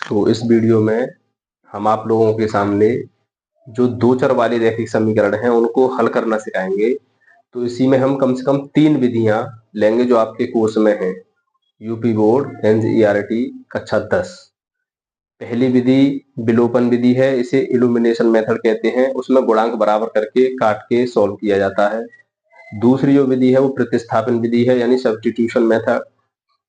तो इस वीडियो में हम आप लोगों के सामने जो दो चर वाले रैखिक समीकरण हैं उनको हल करना सिखाएंगे। तो इसी में हम कम से कम 3 विधियां लेंगे जो आपके कोर्स में हैं, यूपी बोर्ड एनसीईआरटी कक्षा 10। पहली विधि विलोपन विधि है, इसे इल्यूमिनेशन मेथड कहते हैं। उसमें गुणांक बराबर करके काट के सॉल्व किया जाता है। दूसरी जो विधि है वो प्रतिस्थापन विधि है, यानी सब्स्टिट्यूशन मेथड,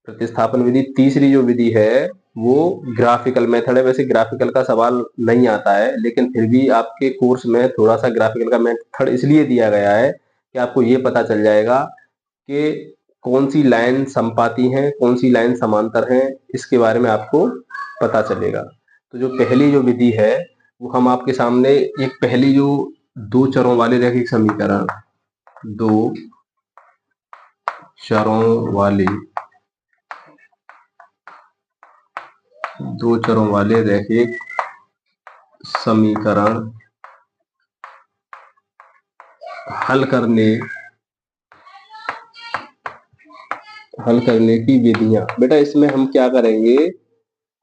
प्रतिस्थापन विधि। तीसरी जो विधि है वो ग्राफिकल मेथड है। वैसे ग्राफिकल का सवाल नहीं आता है, लेकिन फिर भी आपके कोर्स में थोड़ा सा ग्राफिकल का मेथड इसलिए दिया गया है कि आपको ये पता चल जाएगा कि कौन सी लाइन समपाती है, कौन सी लाइन समांतर है, इसके बारे में आपको पता चलेगा। तो जो पहली जो विधि है वो हम आपके सामने एक पहली जो दो चरों वाले रैखिक समीकरण, दो चरों वाले रैखिक समीकरण हल करने की विधियां। बेटा इसमें हम क्या करेंगे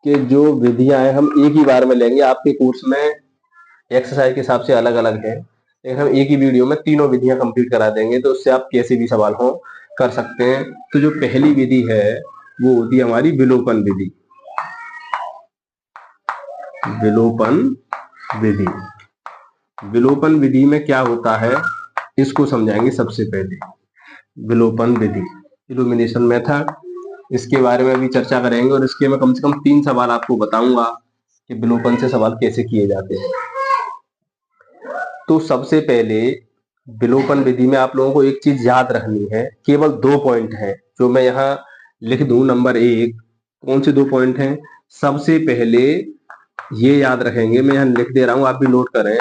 कि जो विधियां हैं हम एक ही बार में लेंगे। आपके कोर्स में एक्सरसाइज के हिसाब से अलग अलग है, लेकिन हम एक ही वीडियो में तीनों विधियां कंप्लीट करा देंगे, तो उससे आप कैसे भी सवाल हो कर सकते हैं। तो जो पहली विधि है वो होती है हमारी विलोपन विधि। विलोपन विधि में क्या होता है इसको समझाएंगे। सबसे पहले विलोपन विधि, इल्यूमिनेशन मेथड, इसके बारे में भी चर्चा करेंगे और इसके मैं कम से कम 3 सवाल आपको बताऊंगा कि विलोपन से सवाल कैसे किए जाते हैं। तो सबसे पहले विलोपन विधि में आप लोगों को एक चीज याद रखनी है, केवल 2 पॉइंट है जो मैं यहाँ लिख दूं। नंबर 1, कौन से 2 पॉइंट हैं? सबसे पहले ये याद रखेंगे, मैं यहाँ लिख दे रहा हूं, आप भी नोट करें।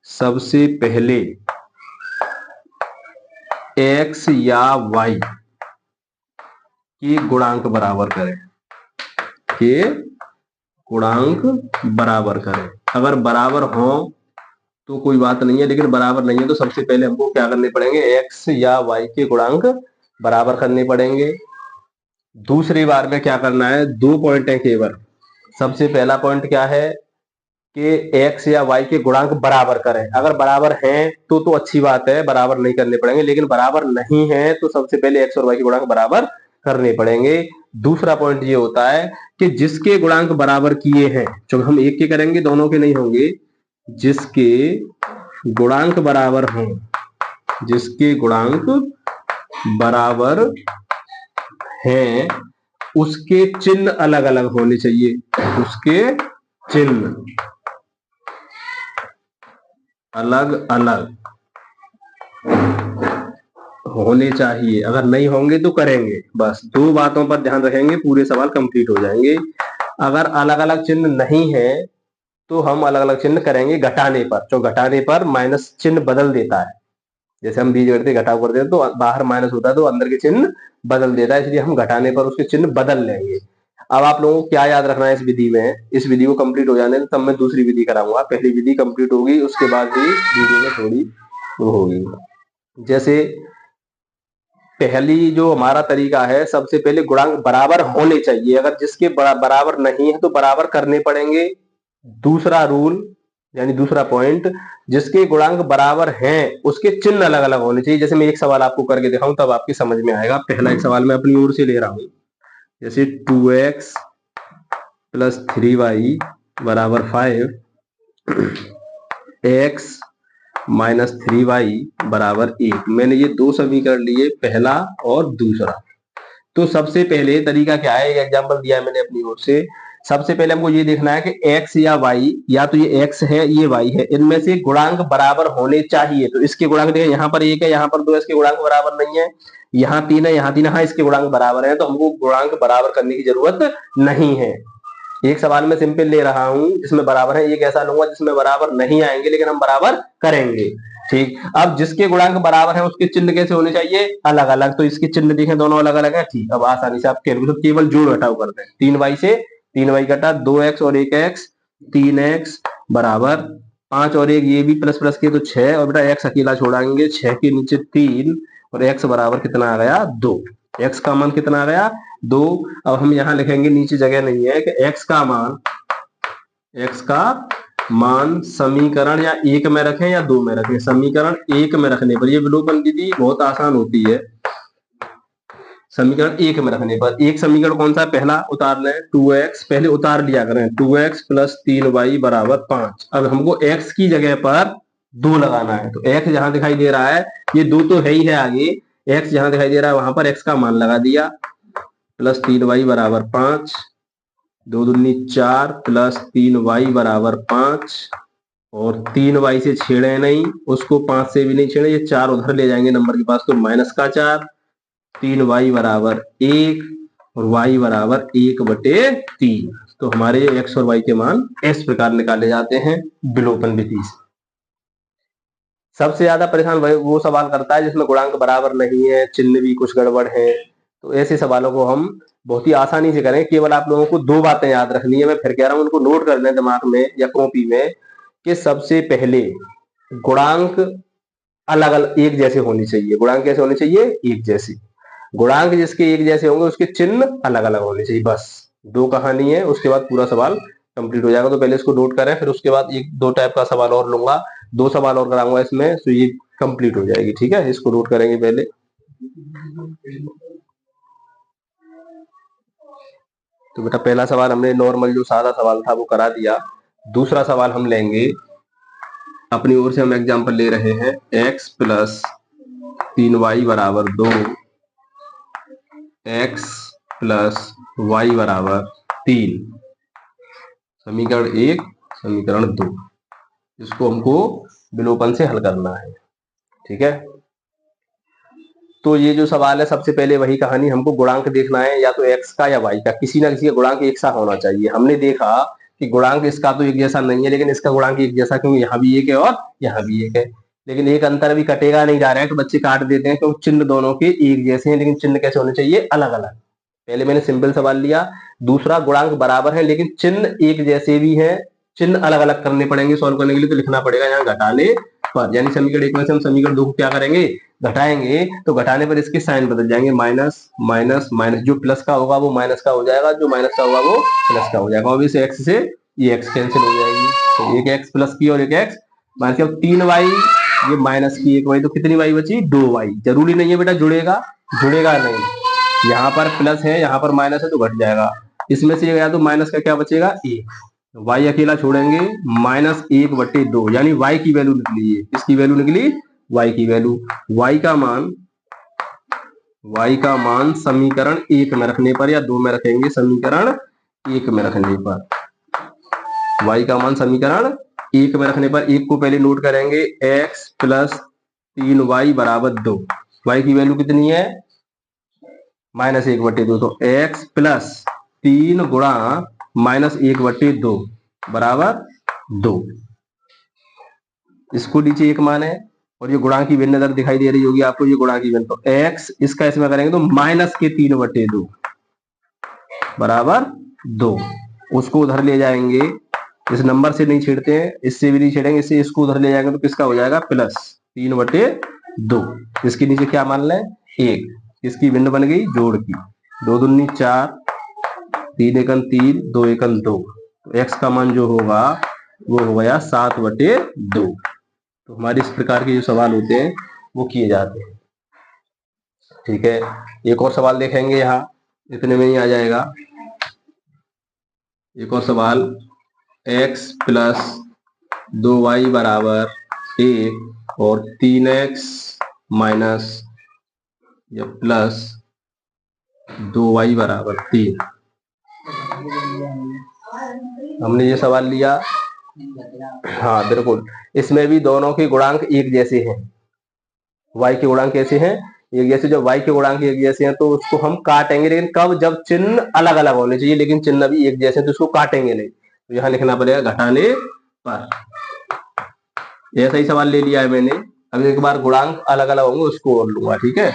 सबसे पहले x या y के गुणांक बराबर करें। अगर बराबर हो तो कोई बात नहीं है, लेकिन बराबर नहीं है तो सबसे पहले हमको क्या करने पड़ेंगे? x या y के गुणांक बराबर करने पड़ेंगे। दूसरी बार में क्या करना है? 2 पॉइंट है केवल। सबसे पहला पॉइंट क्या है कि x या y के गुणांक बराबर करें। अगर बराबर हैं तो अच्छी बात है, बराबर नहीं करने पड़ेंगे, लेकिन बराबर नहीं है तो सबसे पहले x और y के गुणांक बराबर करने पड़ेंगे। दूसरा पॉइंट ये होता है कि जिसके गुणांक बराबर किए हैं, जो हम एक के करेंगे दोनों के नहीं होंगे, जिसके गुणांक बराबर हों, जिसके गुणांक बराबर हैं उसके चिन्ह अलग अलग होने चाहिए। उसके चिन्ह अलग अलग होने चाहिए। अगर नहीं होंगे तो करेंगे। बस 2 बातों पर ध्यान रखेंगे, पूरे सवाल कंप्लीट हो जाएंगे। अगर अलग अलग चिन्ह नहीं है तो हम अलग अलग चिन्ह करेंगे घटाने पर। जो घटाने पर माइनस चिन्ह बदल देता है, जैसे हम बीजगणित घटाव करते हैं तो बाहर माइनस होता है तो अंदर के चिन्ह बदल देता है, इसलिए हम घटाने पर उसके चिन्ह बदल लेंगे। अब आप लोगों को क्या याद रखना है इस विधि में? इस विधि को कंप्लीट हो जाने तब मैं दूसरी विधि कराऊंगा। पहली विधि कंप्लीट होगी उसके बाद ही वीडियो में थोड़ी वो होगी। जैसे पहली जो हमारा तरीका है, सबसे पहले गुणांक बराबर होने चाहिए। अगर जिसके बराबर नहीं है तो बराबर करने पड़ेंगे। दूसरा रूल यानी दूसरा पॉइंट, जिसके गुणांक बराबर हैं उसके चिन्ह अलग अलग होने चाहिए। जैसे मैं एक सवाल आपको करके दिखाऊं तब आपकी समझ में आएगा। पहला एक सवाल मैं अपनी ओर से ले रहा हूं, जैसे 2x प्लस 3y बराबर 5, x माइनस 3y बराबर 1। मैंने ये 2 समीकरण लिए, पहला और दूसरा। तो सबसे पहले तरीका क्या है, एक एग्जांपल दिया है मैंने अपनी ओर से। सबसे पहले हमको ये देखना है कि x या y, या तो ये x है ये y है, इनमें से गुणांक बराबर होने चाहिए। तो इसके गुणांक देखिए, यहाँ पर 1 है, यहाँ पर 2 है, इसके गुणांक बराबर नहीं है। यहाँ 3 है, यहाँ 3 है, हाँ इसके गुणांक बराबर है, तो हमको गुणांक बराबर करने की जरूरत नहीं है। एक सवाल में सिंपल ले रहा हूं जिसमें बराबर है, एक ऐसा लूंगा जिसमें बराबर नहीं आएंगे लेकिन हम बराबर करेंगे। ठीक, अब जिसके गुणांक बराबर है उसके चिन्ह कैसे होने चाहिए? अलग अलग। तो इसके चिन्ह देखें दोनों अलग अलग है। ठीक, अब आसानी से आप केवल जोड़ घटाव करते हैं। 3y से 3y कटा, 2x और 1x, 3x बराबर 5 और 1 ये भी प्लस प्लस के तो 6, और बेटा x अकेला छोड़ाएंगे, 6 के नीचे 3 और x बराबर कितना आ गया? 2। x का मान कितना आ गया 2। अब हम यहाँ लिखेंगे, नीचे जगह नहीं है, कि x का मान समीकरण या 1 में रखें या 2 में रखें। समीकरण 1 में रखने पर ये विलोपन विधि बहुत आसान होती है। समीकरण 1 में रखने पर, एक समीकरण कौन सा है, पहला उतार लें 2x, पहले उतार लिया करें, 2x प्लस 3y बराबर 5। अब हमको x की जगह पर 2 लगाना है, तो x जहां दिखाई दे रहा है, ये 2 तो है ही है आगे, x जहां दिखाई दे रहा है वहां पर x का मान लगा दिया, प्लस 3y बराबर 5, 2 दूनी 4 प्लस 3y बराबर 5, और 3y से छेड़े नहीं, उसको 5 से भी नहीं छेड़े, ये 4 उधर ले जाएंगे नंबर के पास, तो माइनस का 4, 3y बराबर 1 और y बराबर 1/3। तो हमारे x और y के मान इस प्रकार निकाले जाते हैं विलोपन विधि से। सबसे ज्यादा परेशान वो सवाल करता है जिसमें गुणांक बराबर नहीं है, चिन्ह भी कुछ गड़बड़ है। तो ऐसे सवालों को हम बहुत ही आसानी से करें। केवल आप लोगों को 2 बातें याद रखनी है, मैं फिर कह रहा हूं, उनको नोट कर लें दिमाग में या कॉपी में, कि सबसे पहले गुणांक अलग अलग एक जैसे होने चाहिए। गुणांक कैसे होने चाहिए, एक जैसे। गुणांक जिसके एक जैसे होंगे उसके चिन्ह अलग अलग होने चाहिए, बस 2 कहानी है, उसके बाद पूरा सवाल कंप्लीट हो जाएगा। तो पहले इसको नोट करें, फिर उसके बाद 1-2 टाइप का सवाल और लूंगा, 2 सवाल और कराऊंगा इसमें, तो ये कंप्लीट हो जाएगी। ठीक है, इसको नोट करेंगे पहले। तो बेटा पहला सवाल हमने नॉर्मल जो सादा सवाल था वो करा दिया। दूसरा सवाल हम लेंगे, अपनी ओर से हम एग्जांपल ले रहे हैं, x प्लस 3y बराबर 2, x प्लस y बराबर 3, समीकरण 1 समीकरण 2, इसको हमको विलोपन से हल करना है। ठीक है, तो ये जो सवाल है, सबसे पहले वही कहानी, हमको गुणांक देखना है, या तो x का या y का, किसी ना किसी का गुणांक एक सा होना चाहिए। हमने देखा कि गुणांक इसका तो एक जैसा नहीं है, लेकिन इसका गुणांक एक जैसा, क्योंकि यहाँ भी एक है और यहाँ भी एक है, लेकिन एक अंतर भी कटेगा नहीं जा रहा है, तो बच्चे काट देते हैं, क्योंकि चिन्ह दोनों के एक जैसे हैं, लेकिन चिन्ह कैसे होने चाहिए, अलग अलग। पहले मैंने सिंपल सवाल लिया। दूसरा, गुणांक बराबर है लेकिन चिन्ह एक जैसे भी है, चिन्ह अलग अलग करने पड़ेंगे सॉल्व करने के लिए, तो लिखना पड़ेगा यहाँ घटाने पर, यानी समीकरण 1 में से हम समीकरण 2 को क्या करेंगे, घटाएंगे, तो घटाने पर इसके साइन बदल जाएंगे, माइनस माइनस माइनस, जो प्लस का होगा वो माइनस का हो जाएगा, जो माइनस का होगा वो प्लस का हो जाएगा, और इस x से ये x कैंसिल हो जाएगी, तो एक x प्लस की और एक x माइनस की, अब 3y, ये माइनस की 1y, तो कितनी y बची, 2y। जरूरी नहीं है बेटा जुड़ेगा, जुड़ेगा नहीं, यहाँ पर प्लस है यहाँ पर माइनस है तो घट जाएगा, इसमें से या तो माइनस का क्या बचेगा, 1, y अकेला छोड़ेंगे, -1/2, यानी y की वैल्यू निकली है, इसकी वैल्यू निकली y की वैल्यू। y का मान समीकरण 1 में रखने पर या 2 में रखेंगे, समीकरण 1 में रखने पर, y का मान समीकरण 1 में रखने पर, 1 को पहले नोट करेंगे, x प्लस 3y बराबर 2, y की वैल्यू कितनी है, -1/2, तो x प्लस 3 गुणा -1/2 बराबर 2, इसको नीचे 1 मान है, और ये गुणा की भिन्न दर दिखाई दे रही होगी आपको, ये गुणा की भिन्न, तो x इसका इसमें करेंगे तो -3/2 बराबर 2, उसको उधर ले जाएंगे, इस नंबर से नहीं छेड़ते हैं, इससे भी नहीं छेड़ेंगे, इससे इसको उधर ले जाएंगे तो किसका हो जाएगा, +3/2, इसके नीचे क्या मान लें, 1, इसकी भिन्न बन गई जोड़ की, 2 दूनी 4, 3 एकन 3, 2 एकन 2, तो x का मान जो होगा वो हो गया 7/2। तो हमारे इस प्रकार के जो सवाल होते हैं वो किए जाते हैं। ठीक है, एक और सवाल देखेंगे, यहाँ इतने में ही आ जाएगा। एक और सवाल, x प्लस 2y बराबर 1 और 3x माइनस या प्लस 2y बराबर 3, हमने ये सवाल लिया। हाँ बिल्कुल, इसमें भी दोनों के गुणांक एक जैसे हैं, y के गुणांक कैसे हैं, एक जैसे। जब y के गुणांक एक जैसे हैं तो उसको हम काटेंगे, लेकिन कब, जब चिन्ह अलग अलग होने चाहिए, लेकिन चिन्ह भी एक जैसे, तो उसको काटेंगे नहीं, तो यहाँ लिखना पड़ेगा घटाने पर। ऐसा ही सवाल ले लिया है मैंने, अब एक बार गुणांक अलग अलग होंगे उसको और लूंगा। ठीक है,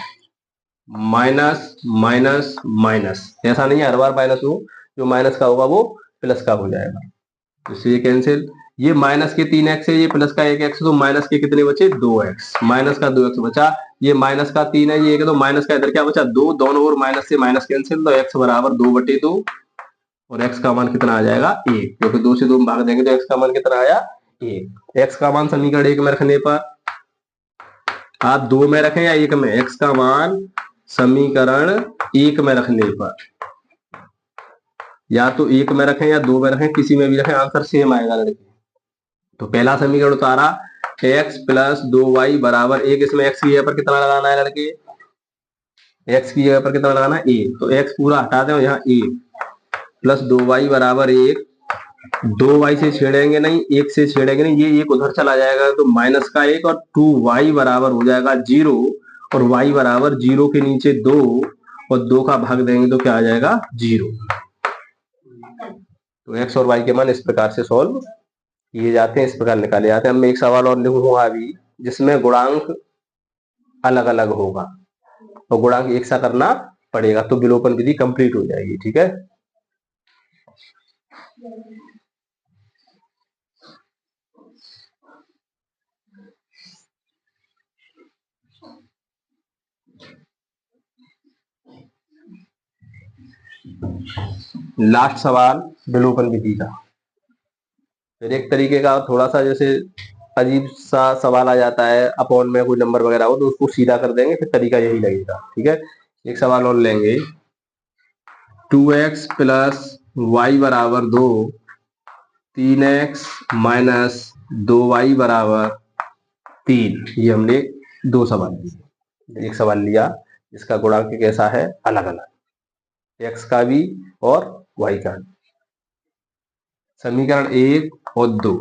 माइनस माइनस माइनस, ऐसा नहीं है हर बार माइनस हो, जो माइनस का होगा वो प्लस का हो जाएगा, तो ये कैंसिल, ये माइनस के 3x है, ये प्लस का 1x, तो माइनस के कितने बचे, 2x, माइनस का 2x बचा, ये माइनस का 3 है, ये 1 है, तो माइनस का इधर क्या बचा 2, दोनों और माइनस से माइनस कैंसिल, तो x बराबर 2/2 और x का मान कितना आ जाएगा 1, क्योंकि 2 से 2 में भाग देंगे तो x का मान कितना आया 1। x का मान समीकरण 1 में रखने पर आप 2 में रखें या 1 में, x का मान समीकरण 1 में रखने पर या तो 1 में रखें या 2 में रखें, किसी में भी रखें, आंसर सेम आएगा लड़के। तो पहला समीकरण उतारा x प्लस 2y बराबर 1, इसमें x की जगह पर कितना लगाना है लड़के, x की जगह पर कितना लगाना है 1, तो x पूरा हटा दें और यहाँ 1 प्लस 2y बराबर 1, 2y से छेड़ेंगे नहीं, 1 से छेड़ेंगे नहीं, ये 1 उधर चला जाएगा तो माइनस का 1 और 2y बराबर हो जाएगा 0 और y बराबर 0 के नीचे 2 और 2 का भाग देंगे तो क्या आ जाएगा 0। तो x और y के मान इस प्रकार से सॉल्व किए जाते हैं, इस प्रकार निकाले जाते हैं। मैं एक सवाल और लिखूंगा अभी जिसमें गुणांक अलग अलग होगा और गुणांक एक सा करना पड़ेगा, तो विलोपन विधि कंप्लीट हो जाएगी। ठीक है, लास्ट सवाल विलोपन विधि का। फिर एक तरीके का थोड़ा सा जैसे अजीब सा सवाल आ जाता है, अपॉन में कोई नंबर वगैरह हो तो उसको सीधा कर देंगे, फिर तरीका यही लगेगा। ठीक है, एक सवाल और लेंगे, 2x प्लस वाई बराबर 2, 3x माइनस 2y बराबर 3। ये हमने 2 सवाल लिए। एक सवाल लिया इसका गुणांक कैसा है अलग अलग, x का भी और y का भी। समीकरण 1 और 2,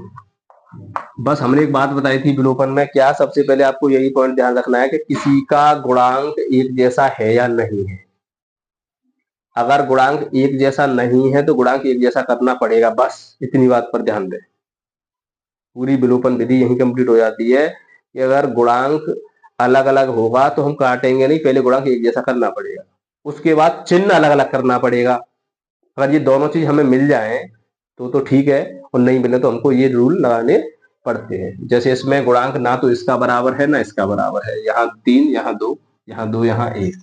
बस हमने एक बात बताई थी विलोपन में, क्या सबसे पहले आपको यही पॉइंट ध्यान रखना है कि किसी का गुणांक एक जैसा है या नहीं है। अगर गुणांक एक जैसा नहीं है तो गुणांक एक जैसा करना पड़ेगा, बस इतनी बात पर ध्यान दें। पूरी विलोपन विधि यही कंप्लीट हो जाती है कि अगर गुणांक अलग अलग होगा तो हम काटेंगे नहीं, पहले गुणांक एक जैसा करना पड़ेगा, उसके बाद चिन्ह अलग अलग करना पड़ेगा। अगर ये दोनों चीज हमें मिल जाए तो ठीक है, और नहीं मिले तो हमको ये रूल लगाने पड़ते हैं। जैसे इसमें गुणांक ना तो इसका बराबर है ना इसका बराबर है, यहाँ 3 यहाँ 2 यहाँ 2 यहाँ 1।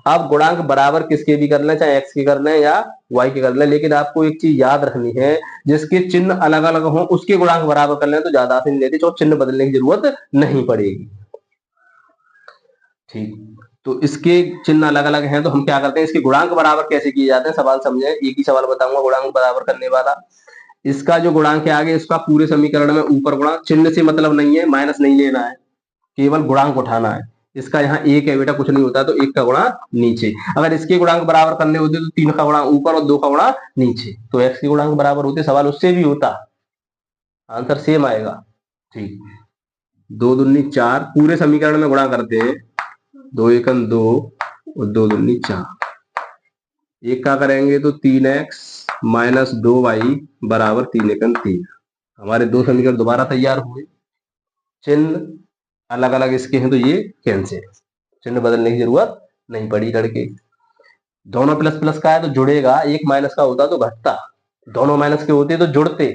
आप गुणांक बराबर किसके भी कर लें, चाहे एक्स के कर लें या वाई के कर लें, लेकिन आपको एक चीज याद रखनी है, जिसके चिन्ह अलग अलग हो उसके गुणांक बराबर कर लें तो ज्यादा आसानी रहती है, तो चिन्ह बदलने की जरूरत नहीं पड़ेगी। ठीक, तो इसके चिन्ह अलग अलग हैं तो हम क्या करते हैं, इसके गुणांक बराबर कैसे किए जाते हैं सवाल समझें। एक ही सवाल बताऊंगा गुणांक बराबर करने वाला। इसका जो गुणांक है आगे, इसका पूरे समीकरण में ऊपर गुणांक, चिन्ह से मतलब नहीं है, माइनस नहीं लेना है, केवल गुणांक उठाना है। इसका यहाँ 1 है बेटा, कुछ नहीं होता, तो 1 का गुणा नीचे। अगर इसके गुणांक बराबर करने होते तो 3 का गुणा ऊपर और 2 का गुणा नीचे, तो x के गुणांक बराबर होते, सवाल उससे भी होता, आंसर सेम आएगा। ठीक, 2 दूनी 4, पूरे समीकरण में गुणा करते हैं, 2 एकम 2 और 2 दूनी 4, एक का करेंगे तो 3x माइनस 2y बराबर 3 एकम 3। हमारे 2 समीकरण दोबारा तैयार हुए, चिन्ह अलग अलग इसके हैं तो ये कैंसिल, चिन्ह बदलने की जरूरत नहीं पड़ी लड़के। दोनों प्लस प्लस का है तो जुड़ेगा, एक माइनस का होता तो घटता, दोनों माइनस के होते तो जुड़ते।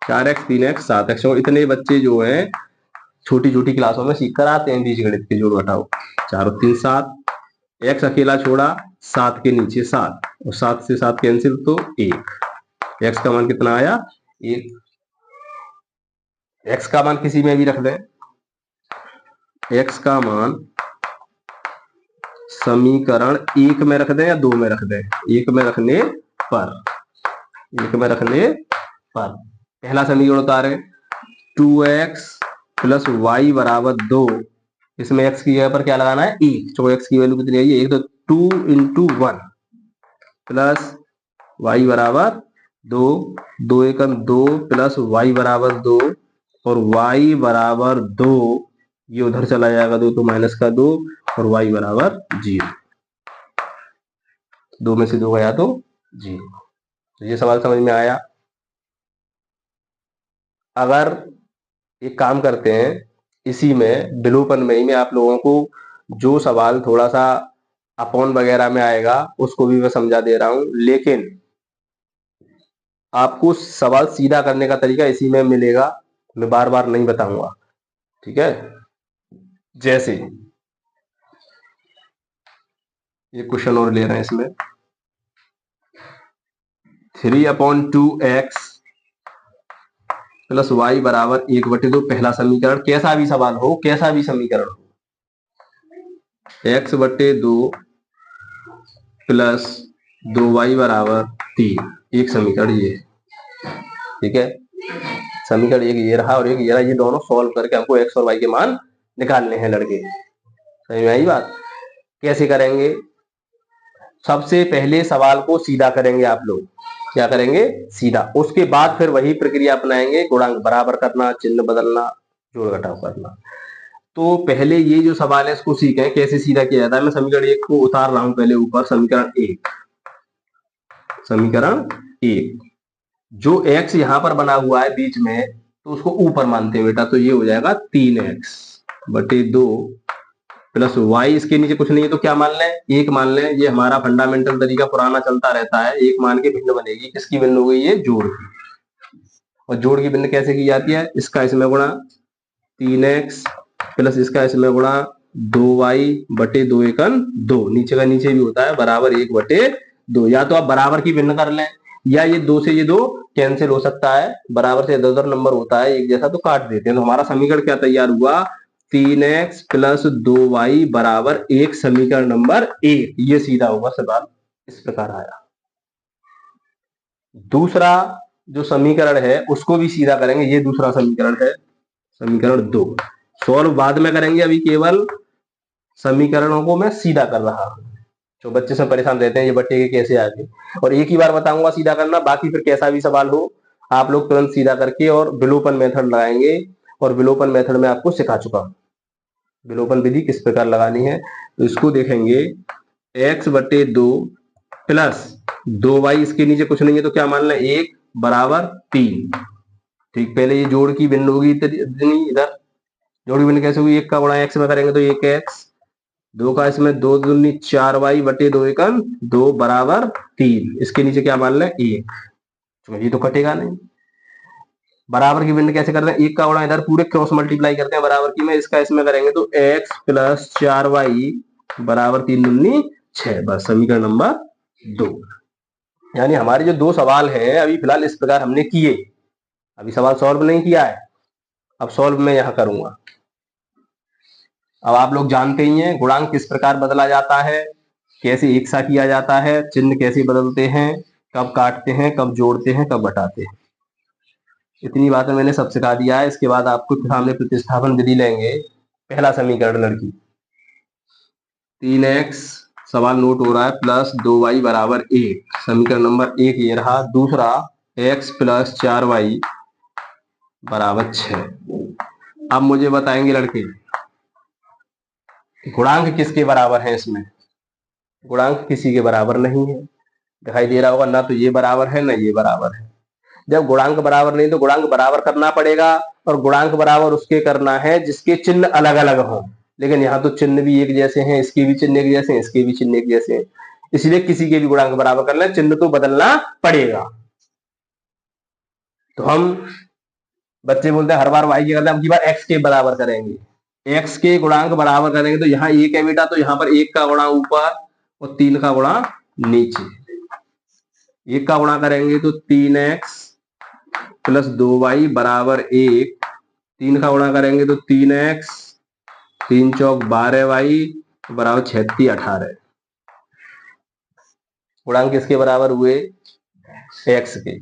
4x 3x 7x, और इतने बच्चे जो हैं छोटी छोटी क्लासों में सीख कर आते हैं बीजगणित के जोड़ घटाओ। 4 और 3 7, x अकेला छोड़ा, 7 के नीचे 7 और 7 से 7 कैंसिल तो 1। x का मान कितना आया 1। x का मान किसी में भी रख दें, x का मान समीकरण 1 में रख दें या 2 में रख दें, 1 में रखने पर, 1 में रखने पर पहला समीकरण उतारे, 2x प्लस वाई बराबर 2, इसमें x की जगह पर क्या लगाना है 1, तो x की वैल्यू कितनी आई है 1, तो 2 इंटू 1 प्लस वाई बराबर 2, 2 एकम 2 प्लस वाई बराबर 2 और y बराबर 2, ये उधर चला जाएगा 2 तो माइनस का 2 और y बराबर 0, 2 में से 2 गया तो 0। तो ये सवाल समझ में आया। अगर एक काम करते हैं, इसी में विलोपन में ही मैं आप लोगों को जो सवाल थोड़ा सा अपॉन वगैरह में आएगा उसको भी मैं समझा दे रहा हूं, लेकिन आपको सवाल सीधा करने का तरीका इसी में मिलेगा, मैं बार बार नहीं बताऊंगा। ठीक है, जैसे ये क्वेश्चन और ले रहे हैं इसमें 3/2x प्लस वाई बराबर 1/2 पहला समीकरण, कैसा भी सवाल हो, कैसा भी समीकरण हो, x/2 प्लस 2y बराबर 3, एक समीकरण ये है, ठीक है। समीकरण एक ये रहा और एक ये रहा, ये दोनों सॉल्व करके हमको x और y के मान निकालने हैं लड़के, समझ में आई बात। कैसे करेंगे, सबसे पहले सवाल को सीधा करेंगे आप लोग, क्या करेंगे, सीधा। उसके बाद फिर वही प्रक्रिया अपनाएंगे, गुणांक बराबर करना, चिन्ह बदलना, जोड़ घटाव करना। तो पहले ये जो सवाल है इसको सीखें कैसे सीधा किया जाता है। मैं समीकरण 1 को उतार रहा हूं पहले ऊपर, समीकरण 1, समीकरण 1 जो x यहां पर बना हुआ है बीच में, तो उसको ऊपर मानते हैं बेटा, तो ये हो जाएगा 3x/2 प्लस y, इसके नीचे कुछ नहीं है तो क्या मान लें, 1 मान लें। ये हमारा फंडामेंटल तरीका पुराना चलता रहता है, 1 मान के भिन्न बनेगी। किसकी भिन्न हो गई, ये जोड़ की। और जोड़ की भिन्न कैसे की जाती है, इसका इसमें गुणा 3x प्लस इसका इसमें गुणा 2y/2 एकन 2, नीचे का नीचे भी होता है, बराबर 1/2। या तो आप बराबर की भिन्न कर लें, या ये 2 से ये 2 कैंसिल हो सकता है, बराबर से इधर उधर नंबर होता है एक जैसा, तो काट देते हैं। तो हमारा समीकरण क्या तैयार हुआ, 3x प्लस 2y बराबर 1, समीकरण नंबर 1। ये सीधा होगा सवाल, इस प्रकार आया। दूसरा जो समीकरण है उसको भी सीधा करेंगे, ये दूसरा समीकरण है, समीकरण 2। सॉल्व बाद में करेंगे, अभी केवल समीकरणों को मैं सीधा कर रहा हूं। जो बच्चे से परेशान रहते हैं ये बट्टे के कैसे आगे, और एक ही बार बताऊंगा सीधा करना, बाकी फिर कैसा भी सवाल हो आप लोग तुरंत सीधा करके और विलोपन मेथड लगाएंगे। और विलोपन मेथड में आपको सिखा चुका हूं, विलोपन विधि किस प्रकार लगानी है। तो इसको देखेंगे, x/2 प्लस 2y, इसके नीचे कुछ नहीं है तो क्या मान लें, 1 बराबर 3। ठीक, पहले ये जोड़ की भिन्न होगी इधर, जोड़ की भिन्न कैसे होगी, 1 का गुणा x में करेंगे तो 1x, 2 का इसमें 2 दूनी 4y/2 एकन 2 बराबर 3, इसके नीचे क्या मान लें, 1। तो ये तो कटेगा नहीं। बराबर की भिन्न कैसे करते हैं, 1 का गुणा इधर पूरे क्रॉस मल्टीप्लाई करते हैं बराबर की में, इसका इसमें करेंगे तो x प्लस 4y बराबर 3 दूनी 6, बस समीकरण नंबर 2। यानी हमारे जो 2 सवाल हैं अभी फिलहाल इस प्रकार हमने किए, अभी सवाल सॉल्व नहीं किया है, अब सॉल्व मैं यहां करूंगा। अब आप लोग जानते ही हैं गुणांक किस प्रकार बदला जाता है, कैसे एक सा किया जाता है, चिन्ह कैसे बदलते हैं, कब काटते हैं, कब जोड़ते हैं, कब घटाते हैं। इतनी बातें मैंने सब सिखा दिया है। इसके बाद आपको सामने प्रतिस्थापन विधि लेंगे। पहला समीकरण लड़की 3x, सवाल नोट हो रहा है, प्लस 2y बराबर 1, समीकरण नंबर 1 ये रहा। दूसरा x प्लस 4y बराबर 6। अब मुझे बताएंगे लड़के गुणांक किसके बराबर है, इसमें गुणांक किसी के बराबर नहीं है, दिखाई दे रहा होगा, ना तो ये बराबर है ना ये बराबर है। जब गुणांक बराबर नहीं तो गुणांक बराबर करना पड़ेगा, और गुणांक बराबर उसके करना है जिसके चिन्ह अलग अलग हो। लेकिन यहाँ तो चिन्ह भी एक जैसे हैं, इसके भी चिन्ह एक जैसे हैं, इसके भी चिन्ह एक जैसे हैं, इसलिए किसी के भी गुणांक बराबर करना है, चिन्ह तो बदलना पड़ेगा। तो हम बच्चे बोलते हैं हर बार y की करते हैं, अब की बार x के बराबर करेंगे, x के गुणांक बराबर करेंगे। तो यहाँ 1 है बेटा, तो यहाँ पर 1 का गुणा ऊपर और 3 का गुणा नीचे। 1 का गुणा करेंगे तो 3x प्लस 2y बराबर 1, 3 का गुणा करेंगे तो 3x, 3 चौक 12y बराबर 36 18। गुणांक किसके बराबर हुए, x के।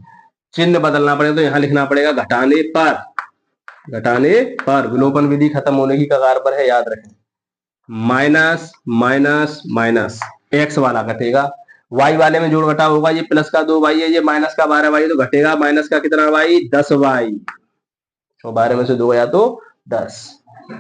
चिन्ह बदलना पड़ेगा तो यहां लिखना पड़ेगा घटाने पर, घटाने पर, विलोपन विधि खत्म होने की कगार पर है, याद रखें। माइनस माइनस माइनस, x वाला घटेगा, y वाले में जोड़ घटाव होगा, ये प्लस का 2y है, ये माइनस का 12y, तो घटेगा माइनस का कितना y, 10y, तो 12 में से 2 गया तो 10।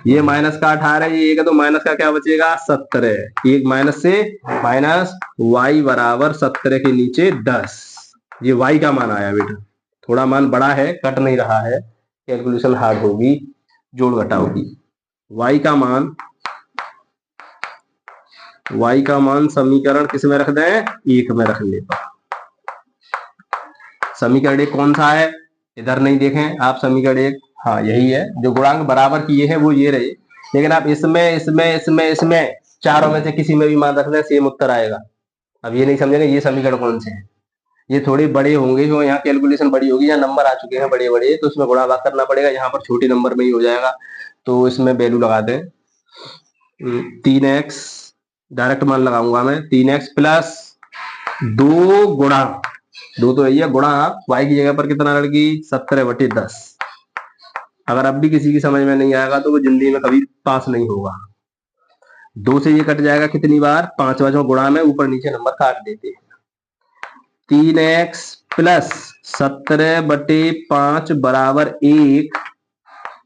ये माइनस का 18, ये 1 है तो माइनस का क्या बचेगा, 17। एक माइनस से माइनस, y बराबर 17 के नीचे 10। ये y का मान आया बेटा, थोड़ा मान बड़ा है, कट नहीं रहा है, कैलकुलेशन हार्ड होगी जोड़ घटाव की। y का मान समीकरण किस में रख दें, 1 में रख ले। समीकरण 1 कौन सा है, इधर नहीं देखें आप, समीकरण 1 हाँ यही है, जो गुणांक बराबर किए हैं वो ये रहे। लेकिन आप इसमें इसमें इसमें इसमें चारों में से किसी में भी मान रख दें सेम उत्तर आएगा। अब ये नहीं समझेंगे ये समीकरण कौन से हैं, ये थोड़े बड़े होंगे जो यहाँ कैलकुलेशन बड़ी होगी, यहाँ नंबर आ चुके हैं बड़े बड़े तो उसमें गुणा भाग करना पड़ेगा, यहाँ पर छोटे नंबर में ही हो जाएगा। तो इसमें वैल्यू लगा दें 3x, डायरेक्ट मान लगाऊंगा मैं 3x प्लस 2 गुणा 2 तो यही है गुणा y की जगह पर कितना लड़की 17/10। अगर अब भी किसी की समझ में नहीं आएगा तो वो जिंदगी में कभी पास नहीं होगा। 2 से ये कट जाएगा कितनी बार 5 बार गुणा में ऊपर नीचे नंबर काट देते हैं। 3x प्लस 17/5 बराबर 1।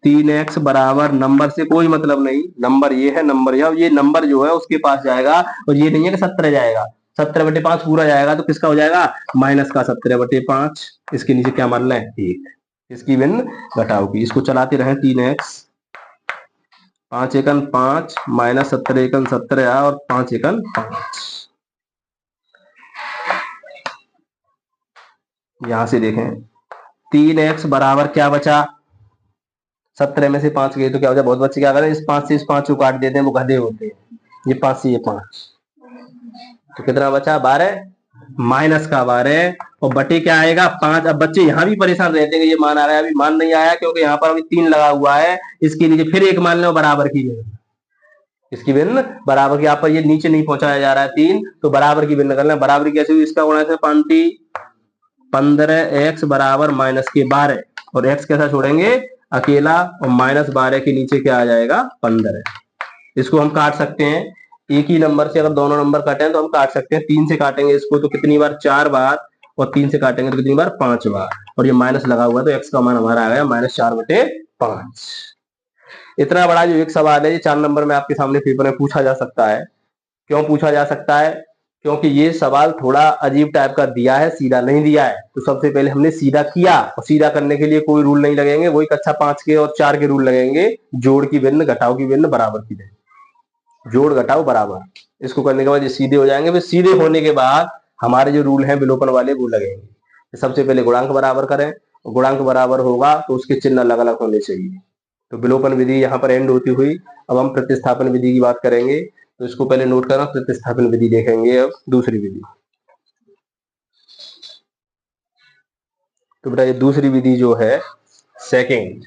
3x बराबर नंबर से कोई मतलब नहीं, नंबर ये है नंबर ये नंबर जो है उसके पास जाएगा और ये नहीं है कि 17 जाएगा, 17/5 पूरा जाएगा तो किसका हो जाएगा माइनस का 17/5। इसके नीचे क्या मान लें 1, इसकी भिन्न घटाओ की। इसको चलाते रहे 3x 5 एकन 5 माइनस 17 एकन 17 और 5 एकन 5। यहां से देखें 3x बराबर क्या बचा 17 में से 5 गए तो क्या हो जाए बहुत बच्चे क्या करें इस 5 से इस 5 को काट देते हैं, वो गधे होते हैं। ये 5 से ये 5 तो कितना बचा 12 माइनस का 12 और बटे क्या आएगा 5। अब बच्चे यहाँ भी परेशान रहते हैं ये मान आ रहा है, अभी मान नहीं आया क्योंकि यहाँ पर अभी 3 लगा हुआ है। इसके नीचे फिर एक मान लो बराबर की भिन्न, इसकी भिन्न बराबर की। यहाँ पर ये नीचे नहीं पहुंचाया जा रहा है 3 तो बराबर की भिन्न कर लें। बराबरी कैसे हुई इसका गुणा से 15x बराबर माइनस के 12 और x कैसा छोड़ेंगे अकेला और माइनस 12 के नीचे क्या आ जाएगा 15। इसको हम काट सकते हैं एक ही नंबर से, अगर दोनों नंबर काटे तो हम काट सकते हैं। 3 से काटेंगे इसको तो कितनी बार 4 बार और 3 से काटेंगे तो कितनी बार 5 बार और ये माइनस लगा हुआ तो x का मान हमारा आ गया -4/5। इतना बड़ा जो एक सवाल है ये 4 नंबर में आपके सामने पेपर में पूछा जा सकता है। क्यों पूछा जा सकता है क्योंकि ये सवाल थोड़ा अजीब टाइप का दिया है, सीधा नहीं दिया है। तो सबसे पहले हमने सीधा किया और सीधा करने के लिए कोई रूल नहीं लगेंगे, वही कक्षा 5 के और 4 के रूल लगेंगे, जोड़ की भिन्न घटाओ की भिन्न बराबर की भिन्न, जोड़ घटाओ बराबर। इसको करने के बाद ये सीधे हो जाएंगे। फिर सीधे होने के बाद हमारे जो रूल हैं विलोपन वाले वो लगेंगे। सबसे पहले गुणांक बराबर करें, गुणांक बराबर होगा तो उसके चिन्ह अलग अलग होने चाहिए। तो विलोपन विधि यहाँ पर एंड होती हुई अब हम प्रतिस्थापन विधि की बात करेंगे। तो इसको पहले नोट करना, प्रतिस्थापन विधि देखेंगे अब दूसरी विधि। तो बेटा ये दूसरी विधि जो है सेकेंड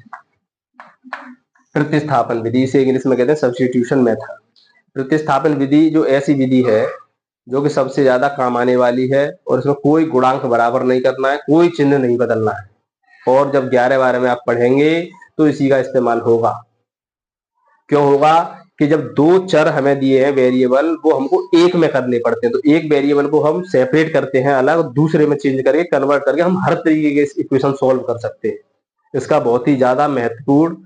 प्रतिस्थापन विधि, इसे इंग्लिश में कहते हैं सब्स्टिट्यूशन मेथड। प्रतिस्थापन विधि जो ऐसी विधि है जो कि सबसे ज्यादा काम आने वाली है और इसमें कोई गुणांक बराबर नहीं करना है, कोई चिन्ह नहीं बदलना है और जब 11 में आप पढ़ेंगे तो इसी का इस्तेमाल होगा। क्यों होगा कि जब 2 चर हमें दिए हैं वेरिएबल वो हमको एक में करने पड़ते हैं, तो एक वेरिएबल को हम सेपरेट करते हैं अलग, दूसरे में चेंज करके कन्वर्ट करके हम हर तरीके के इक्वेशन सॉल्व कर सकते हैं। इसका बहुत ही ज्यादा महत्वपूर्ण